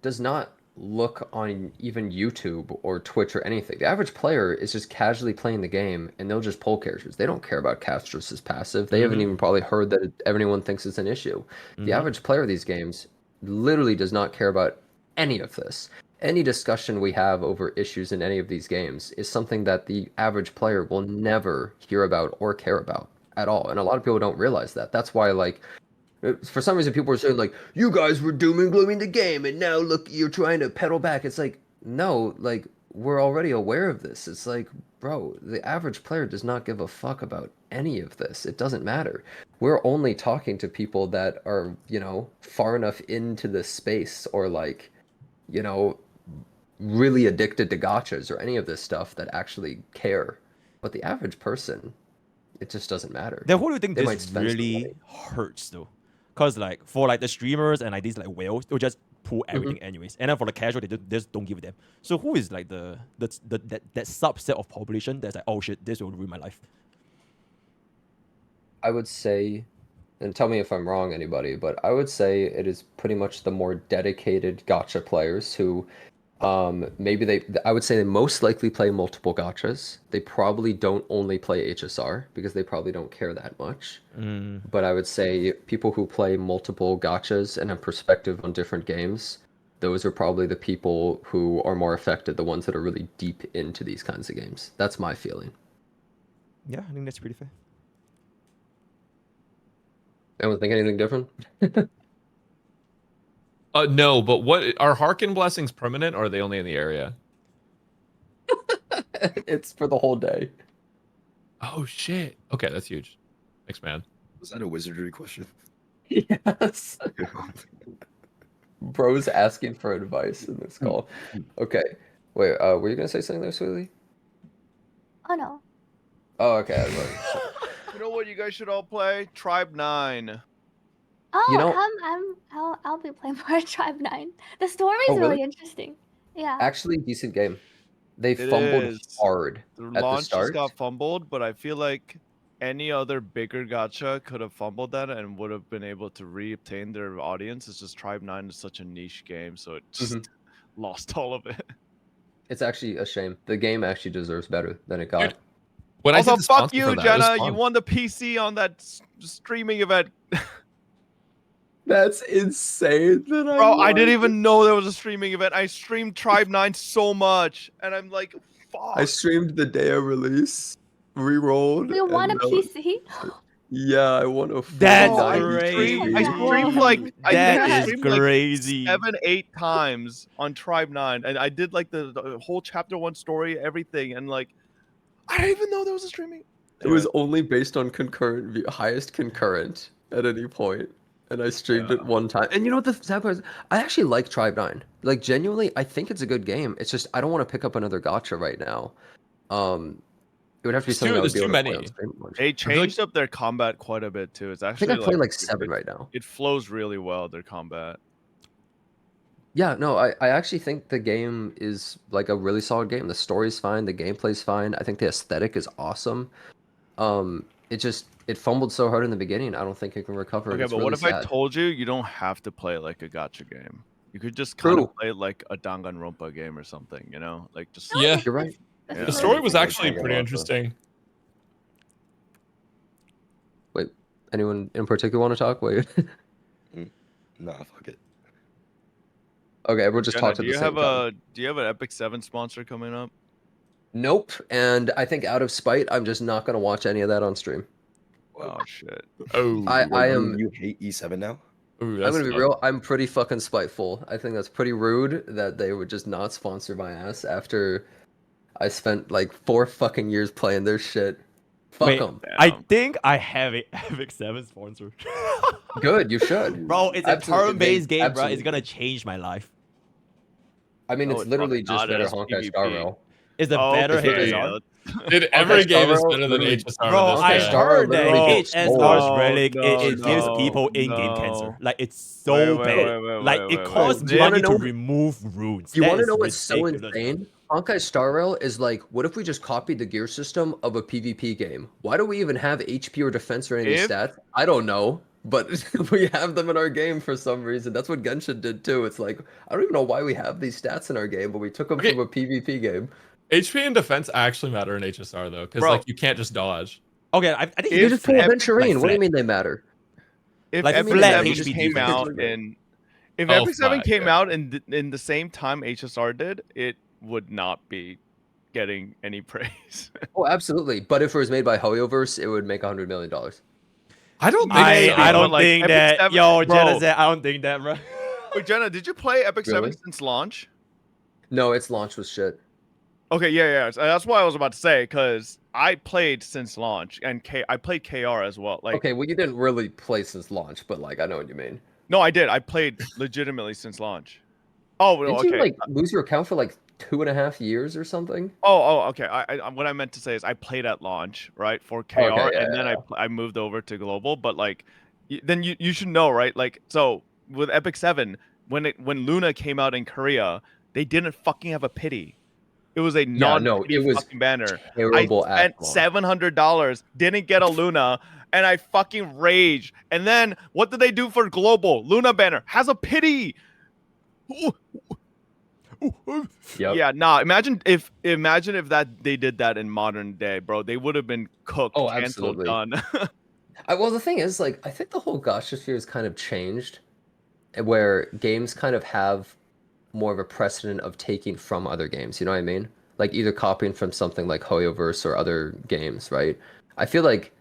B: does not look on even YouTube or Twitch or anything. The average player is just casually playing the game and they'll just pull characters. They don't care about Castorice's passive. They haven't even probably heard that everyone thinks it's an issue. The average player of these games literally does not care about any of this. Any discussion we have over issues in any of these games is something that the average player will never hear about or care about at all. And a lot of people don't realize that. That's why, like, for some reason, people are saying, like, you guys were doom and glooming the game, and now, look, you're trying to pedal back. It's like, no, like, we're already aware of this. It's like, bro, the average player does not give a fuck about any of this. It doesn't matter. We're only talking to people that are, you know, far enough into this space or, like, you know, really addicted to gachas or any of this stuff that actually care. But the average person, it just doesn't matter.
A: Then who do you think
B: They might
A: this
B: spend some
A: really
B: money.
A: hurts though? Because like for like the streamers and like these like whales, they'll just pull everything anyways. And then for the casual, they just don't give a damn. So who is like the that subset of population that's like, oh shit, this will ruin my life?
B: I would say, and tell me if I'm wrong, anybody, but I would say it is pretty much the more dedicated gacha players who maybe I would say they most likely play multiple gachas. They probably don't only play HSR because they probably don't care that much. But I would say people who play multiple gachas and have perspective on different games, those are probably the people who are more affected, the ones that are really deep into these kinds of games. That's my feeling.
A: Yeah, I think that's pretty fair.
B: Anyone think anything different?
C: No, but what are Harkin blessings permanent or are they only in the area?
B: It's for the whole day.
C: Oh shit. Okay, that's huge. Thanks, man.
E: Was that a wizardry question?
B: Yes. Bro's asking for advice in this call. Okay. Wait, were you gonna say something there, Sweetie?
F: Oh no.
B: Oh, okay. I was like,
D: You know what? You guys should all play Tribe 9.
F: Oh,
B: You know-
F: I'll be playing more Tribe 9. The story is
B: Oh, really?
F: really interesting. Yeah.
B: actually, decent game. They
D: It
B: fumbled
D: is.
B: hard
D: The
B: at the
D: launch just
B: start.
D: got fumbled, but I feel like any other bigger gacha could have fumbled that and would have been able to re-obtain their audience. It's just Tribe 9 is such a niche game, so it just lost all of it.
B: It's actually a shame. The game actually deserves better than it got.
C: Dude, when I
D: Also,
C: did the
D: fuck
C: sponsor
D: you,
C: for that, it was
D: Jenna. You
C: fun.
D: won the PC on that streaming event.
B: That's insane. That
D: Bro, I didn't even know there was a streaming event. I streamed Tribe 9 so much, and I'm like, fuck.
B: I streamed the day of release, re-rolled.
F: You want a
B: and that was-
F: PC?
B: Yeah, I won a full
A: That's
B: 90K.
A: crazy.
D: I streamed like
A: That
D: I
A: is
D: streamed like
A: crazy.
D: 7-8 times on Tribe 9, and I did like the whole chapter 1 story, everything, and like I didn't even know there was a streaming.
B: It was only based on concurrent view, highest concurrent at any point, and I streamed it one time. And you know what the sad part is? I actually like Tribe 9. Like genuinely, I think it's a good game. It's just I don't want to pick up another gacha right now. It would have to be
C: There's
B: something I would
C: too
B: be able to play
C: many.
B: on stream.
D: They
C: feel like-
D: changed up their combat quite a bit too. It's
B: I
D: actually
B: think I play like
D: it-
B: 7 right now.
D: It flows really well, their combat.
B: Yeah, no, I actually think the game is like a really solid game. The story's fine, the gameplay's fine. I think the aesthetic is awesome. It fumbled so hard in the beginning. I don't think it can recover.
D: Okay,
B: It's
D: but
B: really
D: what if I
B: sad.
D: told you you don't have to play it like a gacha game? You could just kind
B: True.
D: of play it like a Danganronpa game or something, you know? Like just
F: No,
C: Yeah.
F: that's-
B: You're right.
F: that's
D: Yeah.
C: The
F: totally
C: story was
F: different.
C: actually pretty interesting.
B: Wait, anyone in particular want to talk? Wait.
E: Nah, fuck it.
B: Okay, everyone just
D: Jenna,
B: talked at the same time.
D: do you have an Epic 7 sponsor coming up?
B: Nope. And I think out of spite, I'm just not gonna watch any of that on stream.
D: Oh shit.
C: Oh,
B: I am.
E: You hate E7 now?
C: Ooh,
B: I'm
C: that's
B: gonna be
C: tough.
B: real. I'm pretty fucking spiteful. I think that's pretty rude that they would just not sponsor my ass after I spent like 4 fucking years playing their shit. Fuck
A: Wait,
B: them.
A: I think I have a Epic 7 sponsor.
B: Good, you should.
A: Bro, it's a
B: Absolutely,
A: turn-based
B: they-
A: game, bro.
B: absolutely.
A: It's gonna change my life.
B: I mean,
D: No,
B: it's
D: it's
B: literally
D: not.
B: just
D: Not
B: better
D: as
B: Honkai Star
D: PvP.
B: Rail.
A: It's a
D: Oh,
A: better
B: okay,
A: HSR.
C: Dude, every
B: Okay,
C: game is
B: Star
C: better than
B: Rail,
C: HSR.
A: Bro,
C: in this
A: I
C: game.
B: Star Rail
A: heard that
B: literally gets
A: HSR's
B: more.
A: relic it gives
D: no,
A: people in-game
D: no.
A: cancer. Like it's so
D: Wait,
A: bad. like it
D: wait.
A: costs
B: Do you wanna
A: money to
B: know-
A: remove runes.
B: You
A: That
B: want to
A: is
B: know what's so
A: ridiculous, bro.
B: insane? Honkai Star Rail is like, what if we just copied the gear system of a PvP game? Why do we even have HP or defense or any
D: If-
B: stats? I don't know, but we have them in our game for some reason. That's what Genshin did too. It's like, I don't even know why we have these stats in our game, but we took them
C: Okay.
B: from a PvP game.
C: HP and defense actually matter in HSR though, because
D: Bro.
C: like you can't just dodge.
A: Okay, I think
B: You
D: If
B: just pull
D: Ep-
B: Venturine.
A: like
B: what do you
A: flat.
B: mean they matter?
D: If
A: Like
D: Epic
A: flat
D: 7
A: HP
D: came
A: defense.
D: out in if
C: Oh,
D: Epic 7
C: flat,
D: came
C: yeah.
D: out in the same time HSR did, it would not be getting any praise.
B: Oh, absolutely. But if it was made by HoYoverse, it would make $100 million.
C: I don't think
D: Maybe,
C: so.
A: I don't
D: but, like,
A: think
D: Epic
A: that.
D: 7
A: Yo,
D: bro.
A: Jenna said I don't think that, bro.
D: Wait, Jenna, did you play Epic 7
B: Really?
D: since launch?
B: No, its launch was shit.
D: Okay, yeah. So that's what I was about to say because I played since launch and I played KR as well. Like,
B: Okay, well, you didn't really play since launch, but like, I know what you mean.
D: no, I did. I played legitimately since launch. Oh, well,
B: Didn't
D: okay.
B: you like lose your account for like 2.5 years or something?
D: Okay. I what I meant to say is I played at launch, right, for KR,
B: Okay, yeah,
D: and then I moved over to global. But like, then you should know, right? Like, so with Epic 7, when Luna came out in Korea, they didn't fucking have a pity. It was a non-pity
B: it was
D: fucking banner.
B: Terrible
D: I spent $700, didn't get a Luna, and I fucking raged. And then what did they do for global? Luna banner has a pity.
B: Yep.
D: Yeah, nah. Imagine if that they did that in modern day, bro. They would have been cooked,
B: Oh,
D: canceled,
B: absolutely.
D: done.
B: Well, the thing is, like, I think the whole gacha sphere has kind of changed, where games kind of have more of a precedent of taking from other games. You know what I mean? Like either copying from something like HoYoverse or other games, right? I feel like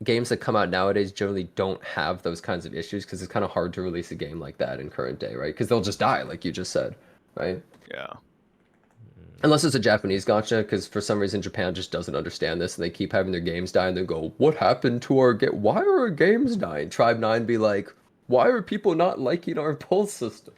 B: games that come out nowadays generally don't have those kinds of issues because it's kind of hard to release a game like that in current day, right? Because they'll just die, like you just said, right?
D: Yeah.
B: Unless it's a Japanese gacha, because for some reason Japan just doesn't understand this, and they keep having their games die, and they go, "What happened to our game? Why are our games dying?" Tribe 9 be like, "Why are people not liking our pull system?"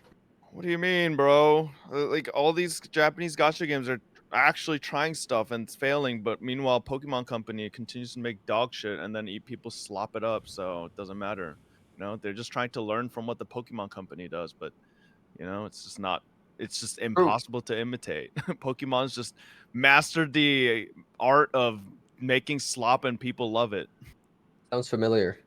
D: What do you mean, bro? Like all these Japanese gacha games are actually trying stuff and it's failing, but meanwhile, Pokemon Company continues to make dog shit and then people slop it up, so it doesn't matter. You know, they're just trying to learn from what the Pokemon Company does, but you know, it's just not. It's just impossible to imitate. Pokemon's just mastered the art of making slop and people love it.
B: Sounds familiar.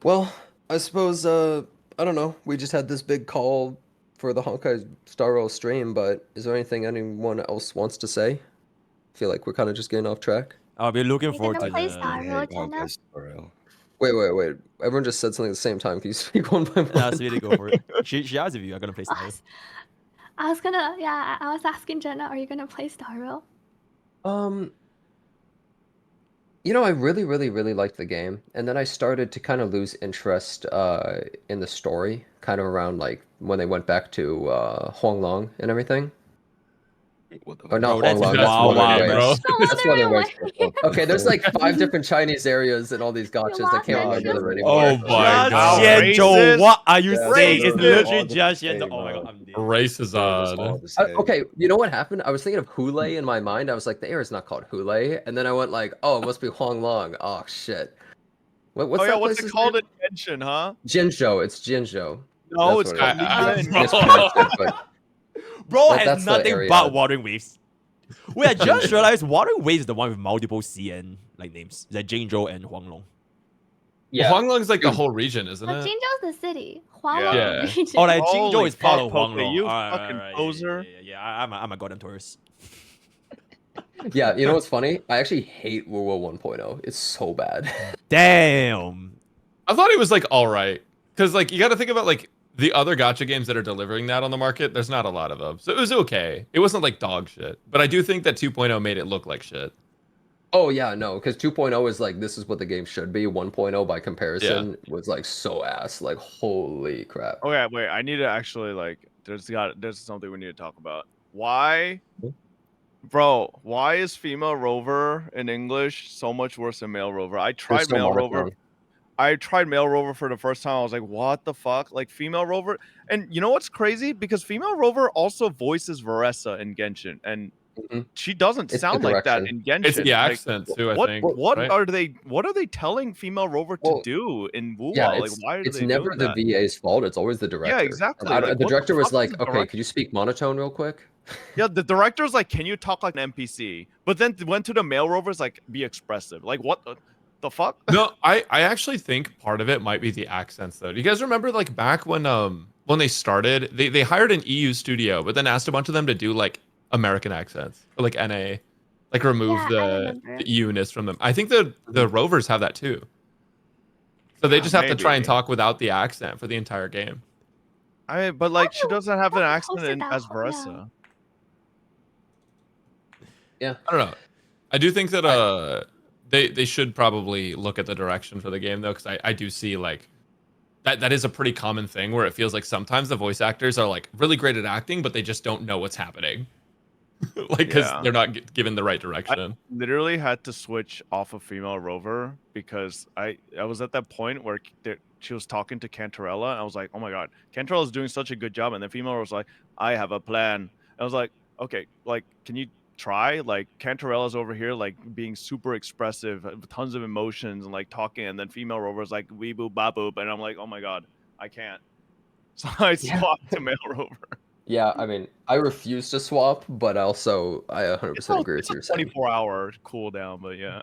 B: Well, I suppose, I don't know. We just had this big call for the Honkai Star Rail stream, but is there anything anyone else wants to say? I feel like we're kind of just getting off track.
A: I'll be looking
F: You
A: forward
F: gonna
A: to
F: play
A: the.
F: Star Rail,
E: Hey,
F: Jenna?
E: Honkai Star Rail.
B: Wait. Everyone just said something at the same time. Can you speak one by one?
A: Nah, Sweetie, go for it. She asked if you are gonna play Star Wars.
F: I was gonna, yeah, I was asking Jenna, are you gonna play Star Rail?
B: You know, I really, really, really liked the game, and then I started to kind of lose interest in the story, kind of around like when they went back to Huanglong and everything. Or not
A: Bro, that's
B: Huanglong,
C: That's
A: wild,
C: Wuthering,
A: man.
C: bro.
B: That's Wuthering Waves. Okay, there's like 5 different Chinese areas in all these gotchas. I can't
F: Lost
B: remember them
F: it.
B: anymore.
C: Oh my
A: Just
C: God.
A: Xianzhou, what are you
E: Yeah,
A: saying?
E: they're
A: It's
D: Racist.
A: literally
E: all the
A: just
E: same,
A: Xianzhou. Oh my god, I'm dead.
C: Race is
E: They're just all
C: on.
E: the same.
B: Okay, you know what happened? I was thinking of Hule in my mind. I was like, the area is not called Hule, and then I went like, oh, it must be Huanglong. Oh shit. What's
D: Oh yeah,
B: that
D: what's
B: place's
D: it called
B: name?
D: in Genshin, huh?
B: Jinzhou. It's Jinzhou.
D: No,
B: That's
D: it's
B: what it
D: called
B: is.
C: Ah,
D: Liyuan.
C: bro.
B: Mispronounced it, but
A: Bro
B: That-
A: has
B: that's the
A: nothing
B: area.
A: but Wuthering Waves. Wait, I just realized Wuthering Waves is the one with multiple CN like names. It's like Jingzhou and Huanglong.
B: yeah.
C: Huanglong's like the
B: Dude.
C: whole region, isn't
F: But
C: it?
F: Jinzhou's the city. Huanglong
C: Yeah.
F: the region.
A: Oh, like
D: Holy
A: Jingzhou is part
D: fuck,
A: of
D: Pokke,
A: Huanglong.
D: you
A: Alright,
D: fucking
A: alright,
D: poser.
A: Yeah. I'm a goddamn tourist.
B: Yeah, you know what's funny? I actually hate Wuwo 1.0. It's so bad.
A: Damn.
C: I thought it was like all right, because like you got to think about like the other gacha games that are delivering that on the market. There's not a lot of them, so it was okay. It wasn't like dog shit, but I do think that 2.0 made it look like shit.
B: Oh yeah, no, because 2.0 is like this is what the game should be. 1.0 by comparison was like so ass. Like holy crap.
D: Okay, wait. I need to actually like. There's something we need to talk about. Why, bro? Why is female rover in English so much worse than male rover? I
B: They're
D: tried
B: so
D: male rover.
B: monotone.
D: I tried male rover for the first time. I was like, what the fuck? Like female rover. And you know what's crazy? Because female rover also voices Varesa in Genshin, and
B: Mhm.
D: she doesn't
B: It's the
D: sound like that
B: direction.
D: in Genshin.
C: It's the
D: Like,
C: accent too, I
D: what
C: think.
D: what
C: right?
D: are they telling female rover to
B: Well,
D: do in Wuwa?
B: Yeah,
D: Like why are
B: it's
D: they
B: never
D: doing
B: the
D: that?
B: VA's fault. It's always the
D: Yeah,
B: director. And
D: exactly. Like,
B: the
D: what
B: director was
D: fuck is
B: like,
D: the
B: "Okay,
D: direct-
B: could you speak monotone real quick?"
D: Yeah, the director's like, can you talk like an NPC? But then went to the male rovers like, be expressive. Like what the fuck?
C: No, I actually think part of it might be the accents though. Do you guys remember like back when they started, they hired an EU studio, but then asked a bunch of them to do like American accents or like NA, like remove
F: Yeah, I
C: the
F: remember.
C: EU-ness from them. I think the Rovers have that too. So they
D: Yeah,
C: just have to try and
D: maybe.
C: talk without the accent for the entire game.
D: But like she
F: Who-
D: doesn't have an
F: who
D: accent
F: hosted that
D: as
F: whole- yeah.
D: Varesa.
B: Yeah.
C: I don't know. I do think that they should probably look at the direction for the game though, because I do see like that is a pretty common thing where it feels like sometimes the voice actors are like really great at acting, but they just don't know what's happening. Like because
D: Yeah.
C: they're not given the right direction.
D: Literally had to switch off of female rover because I was at that point where she was talking to Cantarella and I was like, oh my god, Cantarella's doing such a good job, and then female was like, I have a plan. I was like, okay, like can you try? Like Cantarella's over here like being super expressive, tons of emotions and like talking, and then female rover's like wee boop ba boop, and I'm like, oh my god, I can't. So I
B: Yeah.
D: swapped to male rover.
B: Yeah, I mean, I refuse to swap, but also I 100% agree with
D: It's a
B: you saying.
D: 24-hour cooldown, but yeah.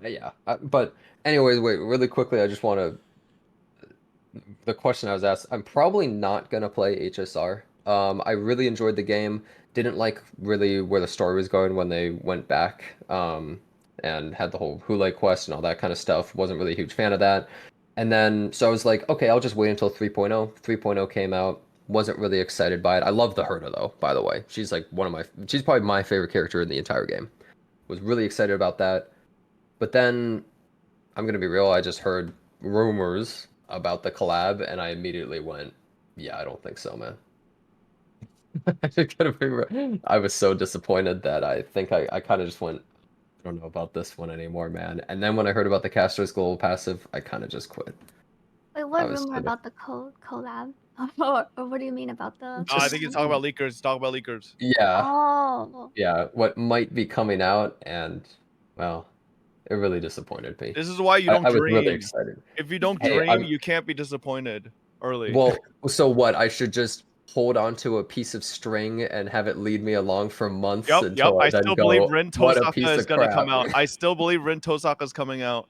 B: Yeah, but anyways, wait, really quickly, I just want to. The question I was asked, I'm probably not gonna play HSR. I really enjoyed the game. Didn't like really where the story was going when they went back, and had the whole Hule quest and all that kind of stuff. Wasn't really a huge fan of that. And then, so I was like, okay, I'll just wait until 3.0. 3.0 came out. Wasn't really excited by it. I love the Herda though, by the way. She's like she's probably my favorite character in the entire game. Was really excited about that. But then, I'm gonna be real, I just heard rumors about the collab, and I immediately went, yeah, I don't think so, man. I was so disappointed that I think I kind of just went, I don't know about this one anymore, man. And then when I heard about the Castorice Global Passive, I kind of just quit.
F: Wait, what
B: I was
F: rumor
B: sort of-
F: about the collab? or what do you mean about the?
D: I think it's talking about leakers. Talk about leakers.
B: Yeah,
F: Oh.
B: yeah, what might be coming out, and, well, it really disappointed me.
D: This is why you don't
B: I was
D: dream.
B: really excited.
D: If you don't
B: Hey,
D: dream,
B: I'm-
D: you can't be disappointed early.
B: Well, so what? I should just hold onto a piece of string and have it lead me along for months
D: yep.
B: until
D: I
B: then
D: still
B: go,
D: believe Rin
B: what a piece
D: Tosaka is
B: of
D: gonna come
B: crap.
D: out. I still believe Rin Tosaka's coming out.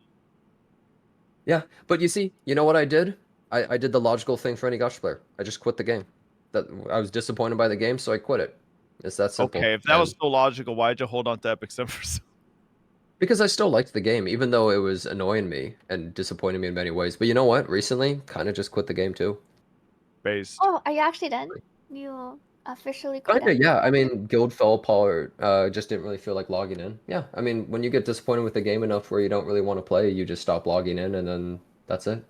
B: Yeah, but you see, you know what I did? I did the logical thing for any gacha player. I just quit the game. That I was disappointed by the game, so I quit it. It's that simple.
D: Okay, if that was
B: And-
D: so logical, why'd you hold on to Epic Sim for so?
B: because I still liked the game, even though it was annoying me and disappointing me in many ways. But you know what? Recently, kind of just quit the game too.
D: Based.
F: Oh, are you actually done? You officially quit
B: Kinda,
F: it?
B: yeah. I mean, guild fell apart. Just didn't really feel like logging in. Yeah, I mean, when you get disappointed with the game enough where you don't really want to play, you just stop logging in, and then that's it.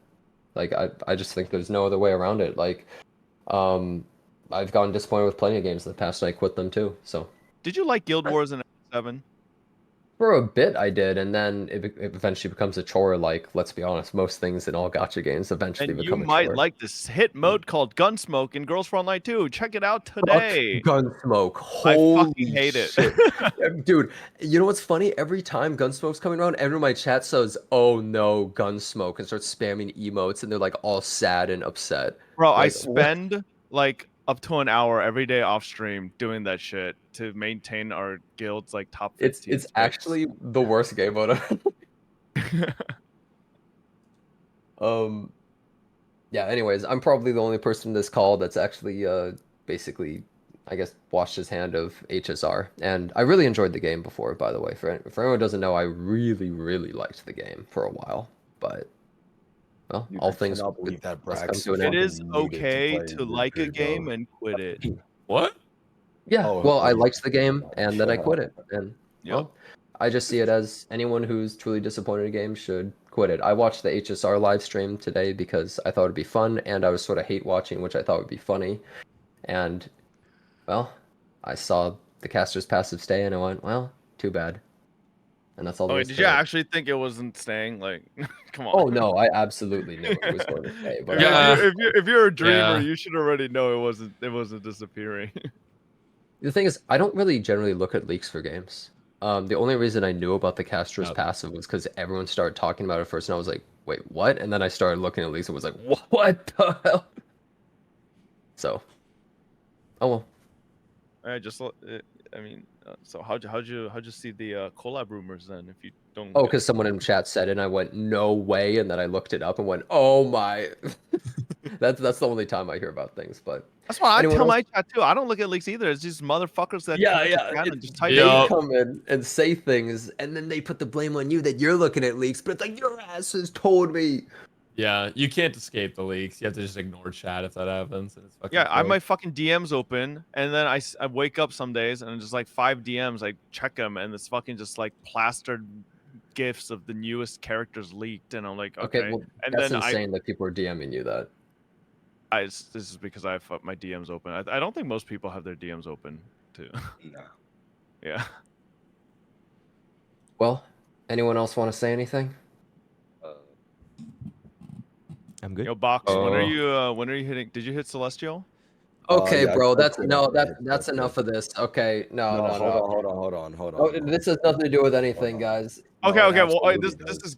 B: Like I just think there's no other way around it. Um, I've gotten disappointed with plenty of games in the past, and I quit them too. So
D: Did you like Guild Wars and 7?
B: for a bit I did, and then it eventually becomes a chore. Like, let's be honest, most things in all gacha games eventually
D: And you
B: become a
D: might
B: chore.
D: like this hit mode called Gunsmoke in Girls Frontline 2. Check it out today.
B: Gunsmoke.
D: I
B: Holy
D: fucking hate it.
B: shit. Yeah, dude, you know what's funny? Every time Gunsmoke's coming around, everyone in my chat says, "Oh no, Gunsmoke," and starts spamming emotes, and they're like all sad and upset.
D: Bro, I
B: Like, what?
D: spend like up to an hour every day off stream doing that shit to maintain our guild's like top 15.
B: It's actually the worst game mode ever. Yeah, anyways, I'm probably the only person in this call that's actually basically, I guess, washed his hand of HSR. And I really enjoyed the game before, by the way. For anyone who doesn't know, I really, really liked the game for a while. But, well,
E: Dude,
B: all
E: I
B: things
E: cannot believe that
B: must come
E: Brax
B: to an
D: It
B: end.
D: is
E: fucking needed
D: okay
E: play
D: to like a
E: Woodford,
D: game
E: bro.
D: and quit it.
C: What?
B: Yeah,
E: Oh,
B: well, I
E: okay.
B: liked the game, and then I quit it. And,
D: Yep.
B: well, I just see it as anyone who's truly disappointed in a game should quit it. I watched the HSR live stream today because I thought it'd be fun, and I was sort of hate watching, which I thought would be funny. And, well, I saw the caster's passive stay, and I went, well, too bad. And that's all there
D: Okay,
B: is
D: did
B: to
D: you
B: it.
D: actually think it wasn't staying? Like, come on.
B: Oh no, I absolutely knew it was going to stay. But
C: Yeah.
D: If you're a dreamer,
C: Yeah.
D: you should already know it wasn't disappearing.
B: the thing is, I don't really generally look at leaks for games. The only reason I knew about the caster's
C: Yep.
B: passive was because everyone started talking about it first, and I was like, wait, what? And then I started looking at leaks and was like, what the hell? So, oh well.
D: I just, I mean, so how'd you see the collab rumors then? If you don't.
B: Oh,
D: get-
B: because someone in chat said it, and I went, no way, and then I looked it up and went, oh my. That's the only time I hear about things, but
D: That's why I
B: anyone
D: tell
B: else?
D: my chat too. I don't look at leaks either. It's just motherfuckers that
B: Yeah,
D: come into
B: yeah.
D: chat and
B: It's,
D: just type
B: they
C: Yeah.
D: it.
B: come in and say things, and then they put the blame on you that you're looking at leaks, but it's like, your ass has told me.
C: Yeah, you can't escape the leaks. You have to just ignore chat if that happens. And it's fucking
D: Yeah, I have
C: cool.
D: my fucking DMs open, and then I wake up some days and just like 5 DMs. I check them, and it's fucking just like plastered gifs of the newest characters leaked, and I'm like, okay.
B: Well,
D: And
B: that's
D: then
B: insane that people are DMing you that.
D: this is because I have my DMs open. I don't think most people have their DMs open too.
E: Nah.
D: Yeah.
B: Well, anyone else want to say anything?
A: I'm good.
D: Yo, Box, when
C: Oh.
D: are you hitting? Did you hit Celestial?
B: Okay,
E: yeah,
B: bro,
E: I
B: that's
E: think
B: no,
E: I did.
B: that's enough of this. Okay, no.
E: Hold on.
B: Oh, this has nothing to do with anything, guys.
D: Okay,
E: No, it
D: okay. Well,
E: absolutely
D: this
E: does.
D: is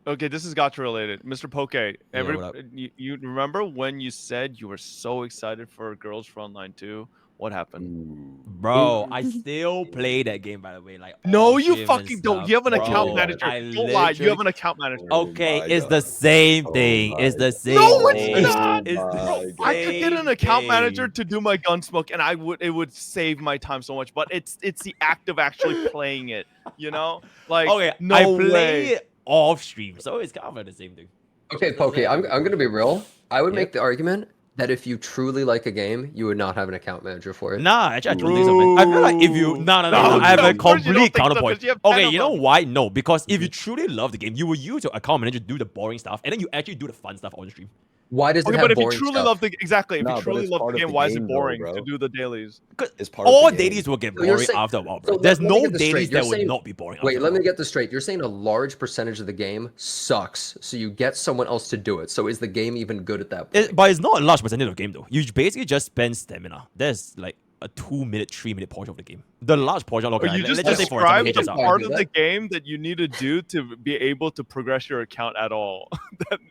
D: okay. This is gacha related, MrPokke.
A: Yeah, what up?
D: You remember when you said you were so excited for Girls Frontline 2? What happened?
E: Ooh.
A: Bro, I still play that game, by the way. Like,
D: No,
A: off
D: you
A: stream and
D: fucking don't.
A: stuff.
D: You have an account
A: Bro,
D: manager.
A: I
D: Don't lie. You
A: literally-
D: have an account manager.
A: Okay,
E: Oh
A: it's
E: my
A: the
E: God.
A: same
E: Oh
A: thing. It's
E: my
A: the same
D: No, it's
A: thing.
D: not.
A: It's the
E: Bro,
A: same
D: I could get an account manager
A: thing.
D: to do my Gunsmoke, and it would save my time so much. But it's the act of actually playing it. You know, like
A: Okay,
D: no
A: I play
D: way.
A: it off stream, so it's kind of the same thing.
B: Okay, Poke, I'm gonna be real. I would
A: Yep.
B: make the argument that if you truly like a game, you would not have an account manager for it.
A: Nah, actually, I don't think so, man. I feel like if you
D: Ooh.
A: no, I have
D: No,
A: a
D: of course you don't
A: complete
D: think so,
A: counterpoint.
D: 'cause you have 10
A: Okay,
D: of
A: you know
D: them.
A: why? No, because if you truly love the game, you will use your account manager to do the boring stuff, and then you actually do the fun stuff on the stream.
B: Why does it
D: Okay,
B: have
D: but if you
B: boring
D: truly
B: stuff?
D: love the exactly, if
E: Nah,
D: you
E: but
D: truly
E: it's
D: love
E: part
D: the
E: of
D: game,
E: the
D: why is
E: game,
D: it
E: though,
D: boring
E: bro.
D: to do the dailies?
E: It's part of
A: All
E: the game.
A: dailies will get
B: So you're
A: boring
B: saying-
A: after a while,
B: so
A: bro. There's
B: let me
A: no
B: get this
A: dailies
B: straight. You're
A: that will
B: saying-
A: not be boring.
B: Wait,
A: after
B: let
A: a
B: me
A: while.
B: get this straight. You're saying a large percentage of the game sucks, so you get someone else to do it. So is the game even good at that point?
A: But it's not a large percentage of the game, though. You basically just spend stamina. There's like a 2-minute, 3-minute portion of the game. The large portion, okay,
D: But you just
A: let's say for example,
D: described the
B: HSR.
D: part
B: Do
D: of
B: that?
D: the game that you need to do to be able to progress your account at all.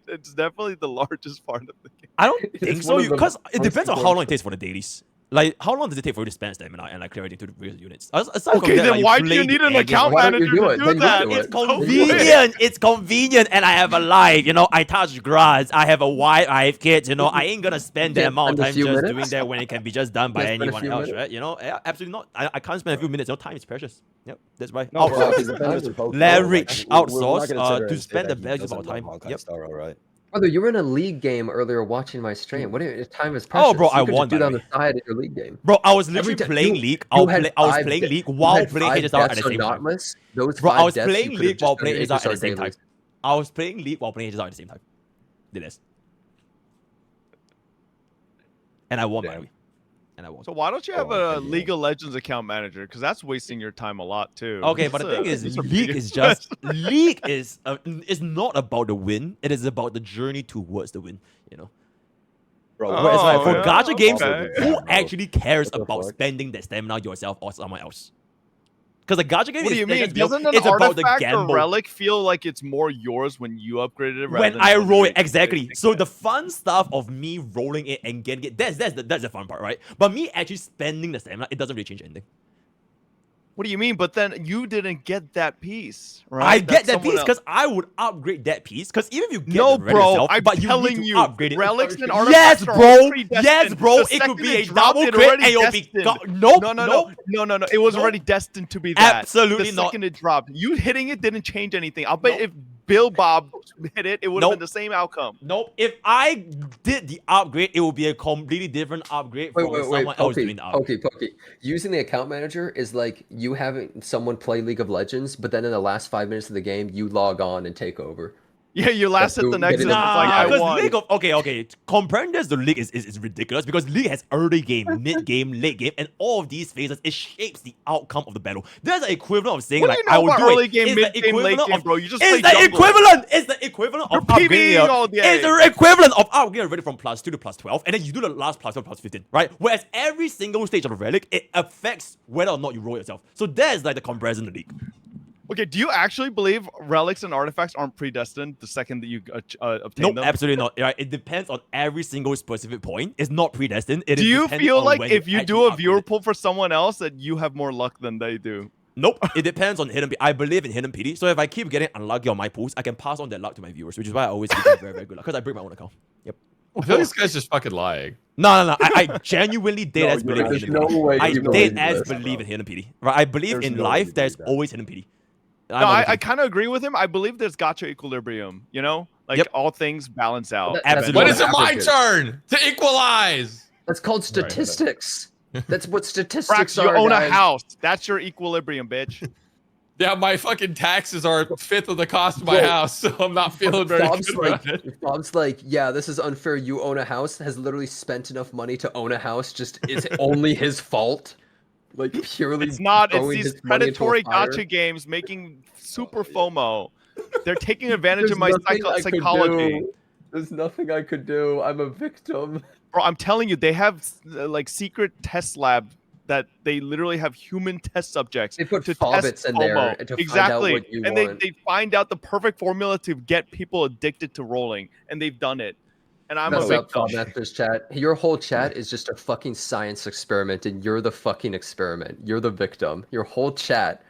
D: It's definitely the largest part of the game.
A: I don't
B: It's
A: think so,
B: one of the
A: because it
B: most
A: depends on how
B: important
A: long it takes for the dailies. Like, how long does it take for you to spend stamina and like clear everything to the various units? Aside from
D: Okay,
A: that,
D: then
A: like,
D: why do you
A: play
D: need an
A: the
D: account
A: game.
B: Why don't you
D: manager
B: do
D: to
B: it?
D: do
B: Then you
D: that?
B: do
A: It's
B: it.
D: No way.
A: convenient. It's convenient, and I have a life. You know, I touch grass. I have a wife. I have kids. You know, I ain't gonna spend that
B: Can't
A: amount of
B: spend a
A: time
B: few
A: just
B: minutes?
A: doing that when it can be just done by
B: Can't spend a
A: anyone
B: few
A: else,
B: minutes?
A: right? You know, absolutely not. I can't spend a few minutes. No, time is precious. Yep, that's right.
E: No, bro,
A: Outsource.
E: because the thing is, Poke,
A: Leverage,
E: we're not
A: outsource,
E: gonna sit here
A: to
E: and say
A: spend
E: that
A: the
E: he
A: best of
E: doesn't
A: our
E: love
A: time.
E: Honkai
A: Yep.
E: Star Rail, right?
B: Brother, you were in a league game earlier watching my stream. What do you, time is precious.
A: Oh, bro, I
B: you could
A: won,
B: just do
A: by
B: that
A: the
B: on the side of your league game.
A: Bro, I was
B: Every
A: literally
B: ti-
A: playing
B: you-
A: League.
B: you
A: I
B: had
A: was
B: five
A: playing
B: de-
A: League
B: you
A: while
B: had
A: playing
B: 5
A: HSR at
B: deaths
A: the
B: on
A: same time.
B: Nautilus. Those
A: Bro,
B: 5
A: I was
B: deaths you
A: playing
B: could've
A: League
B: just
A: while
B: done
A: playing
B: your
A: HSR at the
B: HSR
A: same time.
B: dailies.
A: I was playing League while playing HSR at the same time. Did this. And I won, by the way. and I won't.
D: So why don't you have
E: Oh,
D: a
E: okay, yeah.
D: League of Legends account manager? Because that's wasting your time a lot too.
A: Okay, but the thing is, League is just League is not about the win. It is about the journey towards the win. You know.
E: Bro,
D: Oh,
A: Whereas like for
D: yeah,
A: gacha games,
D: okay.
A: who
E: Bro,
A: actually cares
B: what the
A: about
B: fuck?
A: spending that stamina yourself or someone else? Because the gacha game
D: What
A: is
D: do you mean?
A: let's be honest,
D: Doesn't an
A: it's about the
D: artifact or
A: gamble.
D: relic feel like it's more yours when you upgraded it? rather
A: When
D: than
A: I
D: when
A: roll
D: they
A: it, exactly.
D: take
A: So
D: it?
A: the fun stuff of me rolling it and getting it, that's the fun part, right? But me actually spending the stamina, it doesn't really change anything.
D: What do you mean? But then you didn't get that piece, right?
A: I get
D: That's
A: that
D: someone
A: piece
D: else-
A: because I would upgrade that piece. Because even if you get
D: No,
A: the red
D: bro.
A: yourself,
D: I'm
A: but you
D: telling
A: need to
D: you,
A: upgrade it.
D: relics and
A: Yes,
D: artifacts are
A: bro.
D: all predestined.
A: Yes, bro.
D: The
A: It could
D: second
A: be a
D: dropped,
A: double
D: it
A: crit
D: already
A: and you'll be
D: destined.
A: nope.
D: No. It was
A: Nope.
D: already destined to be that.
A: Absolutely
D: the
A: not.
D: second it dropped, you hitting it didn't change anything. I'll bet
A: Nope.
D: if Bill Bob hit it, it would have
A: Nope.
D: been the same outcome.
A: Nope. If I did the upgrade, it would be a completely different upgrade from someone else doing the upgrade.
B: Pokke. Using the account manager is like you having someone play League of Legends, but then in the last 5 minutes of the game, you log on and take over.
D: Yeah, you last hit the
B: boom,
D: next
B: get
D: hit.
B: it
D: It's
B: in.
D: like,
A: Nah,
D: I
A: because
D: won.
A: League of okay. Comparing this to League is ridiculous because League has early game, mid game, late game, and all of these phases it shapes the outcome of the battle. There's the equivalent of saying
D: What do
A: like
D: you know
A: I will
D: about
A: do
D: early
A: it.
D: game,
A: It's
D: mid
A: the
D: game, late
A: equivalent
D: game,
A: of
D: bro? You just play
A: it's the
D: jungle.
A: equivalent. It's the equivalent of
D: You're
A: upgrading.
D: PvEing all day.
A: It's the equivalent of upgrading already from +2 to +12, and then you do the last +12 +15, right? Whereas every single stage of the relic it affects whether or not you roll yourself. So that's like the comparison to League.
D: Okay, do you actually believe relics and artifacts aren't predestined the second that you obtain
A: Nope,
D: them?
A: absolutely not. Right? It depends on every single specific point. It's not predestined. It
D: Do
A: is
D: you
A: depending
D: feel
A: on
D: like
A: when
D: if you
A: actually
D: do a
A: upgrade
D: viewer
A: it.
D: pool for someone else that you have more luck than they do?
A: Nope, it depends on hidden pity. I believe in hidden pity. So if I keep getting unlucky on my pools, I can pass on that luck to my viewers, which is why I always keep very, very good luck. Because I break my own account. Yep.
C: I feel like this guy's just fucking lying.
A: No. I genuinely dead
E: No,
A: as believe in
B: there's
A: hidden
B: no
A: pity.
B: way
A: I
B: you
A: dead
B: believe
A: as
B: this,
A: believe
E: bro.
A: in hidden pity. Right? I believe
E: There's
A: in
E: no way
A: life
E: you
A: there's
E: believe that.
A: always hidden pity.
D: No, I kind of agree with him. I believe there's gacha equilibrium. You know, like
A: Yep.
D: all things balance out.
B: That-
A: Absolutely.
C: When
B: what
C: is it my
B: averages.
C: turn to equalize?
B: That's called
C: Right.
B: statistics. That's what statistics
D: Frax, you
B: are.
D: own
B: guys.
D: a house. That's your equilibrium, bitch.
C: Yeah, my fucking taxes are a fifth of the cost of my
B: Bro.
C: house, so I'm not feeling very
B: Bob's
C: good about it.
B: Bob's like, yeah, this is unfair. You own a house. Has literally spent enough money to own a house. Just it's only his fault. Like purely.
D: It's not. It's
B: throwing
D: these
B: his money into a
D: predatory
B: fire.
D: gacha games making super FOMO. They're taking advantage
B: There's
D: of my
B: nothing I could
D: psychology.
B: do. There's nothing I could do. I'm a victim.
D: Bro, I'm telling you, they have like secret test lab that they literally have human test subjects
B: They put
D: to
B: fobbits
D: test
B: in there
D: FOMO.
B: to find out
D: Exactly.
B: what you
D: And
B: want.
D: they find out the perfect formula to get people addicted to rolling, and they've done it. And I'm a
B: Mess up,
D: victim.
B: Masters chat. Your whole chat is just a fucking science experiment, and you're the fucking experiment. You're the victim. Your whole chat,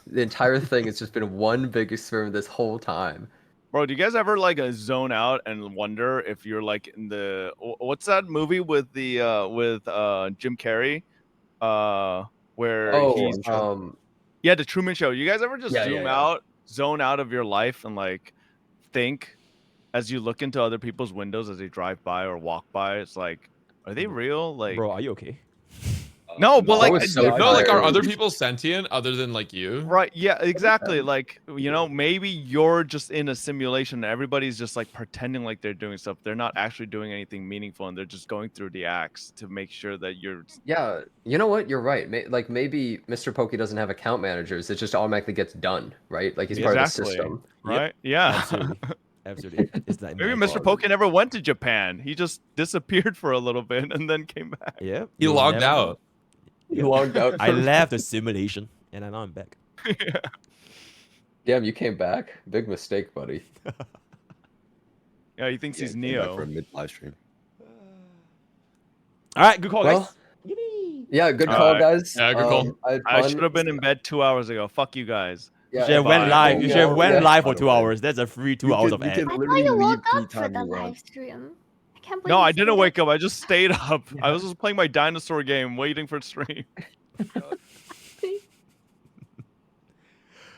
B: the entire thing has just been one big experiment this whole time.
D: Bro, do you guys ever like zone out and wonder if you're like in the what's that movie with the Jim Carrey, where he's yeah, the Truman Show. You guys ever just
B: Yeah,
D: zoom
B: yeah.
D: out, zone out of your life and like think as you look into other people's windows as they drive by or walk by? It's like, are they real? Like,
A: Bro, are you okay?
D: no, but
B: I
D: like,
B: was so
C: No, like, are
B: tired.
C: other people sentient other than like you?
D: right? Yeah, exactly. Like, you know, maybe you're just in a simulation. And everybody's just like pretending like they're doing stuff. They're not actually doing anything meaningful, and they're just going through the acts to make sure that you're.
B: Yeah, you know what? You're right. Like maybe Mr. Pokke doesn't have account managers. It just automatically gets done, right? Like he's part of the
D: Exactly.
B: system.
D: Right? Yeah.
A: Absolutely. Absolutely. It's like
D: Maybe
A: my
D: Mr.
A: fault.
D: Pokke never went to Japan. He just disappeared for a little bit and then came back.
A: Yeah.
C: He
A: you'll
C: logged
A: never know.
C: out.
B: He logged out.
A: I left the simulation and now I'm back.
B: Damn, you came back. Big mistake, buddy.
D: Yeah, he thinks he's
E: Came back
D: Neo.
E: for a mid live stream.
A: All right, good call,
B: Well,
A: guys.
B: yeah, good call,
D: Alright.
B: guys.
C: Yeah, good call.
B: I had
D: I
B: fun.
D: should have been in bed 2 hours ago. Fuck you guys.
A: You
B: Yeah,
A: should have went
D: bye.
A: live. You should have went
B: Yeah.
A: live for
E: By the
A: 2
E: way.
A: hours. That's a free 2
E: You
A: hours
E: can-
A: of
E: you
A: ad.
E: can-
F: I thought
E: literally
F: you
E: leave
F: woke up for
E: anytime
F: the
E: you want.
F: live stream. I can't believe
D: No,
F: you
D: I didn't
F: said
D: wake up. I just stayed up. I was just playing my dinosaur game, waiting for stream.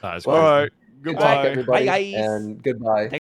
C: That's
B: Well,
D: All right.
B: Good talk,
D: Goodbye.
B: everybody,
A: Bye, guys.
B: and goodbye.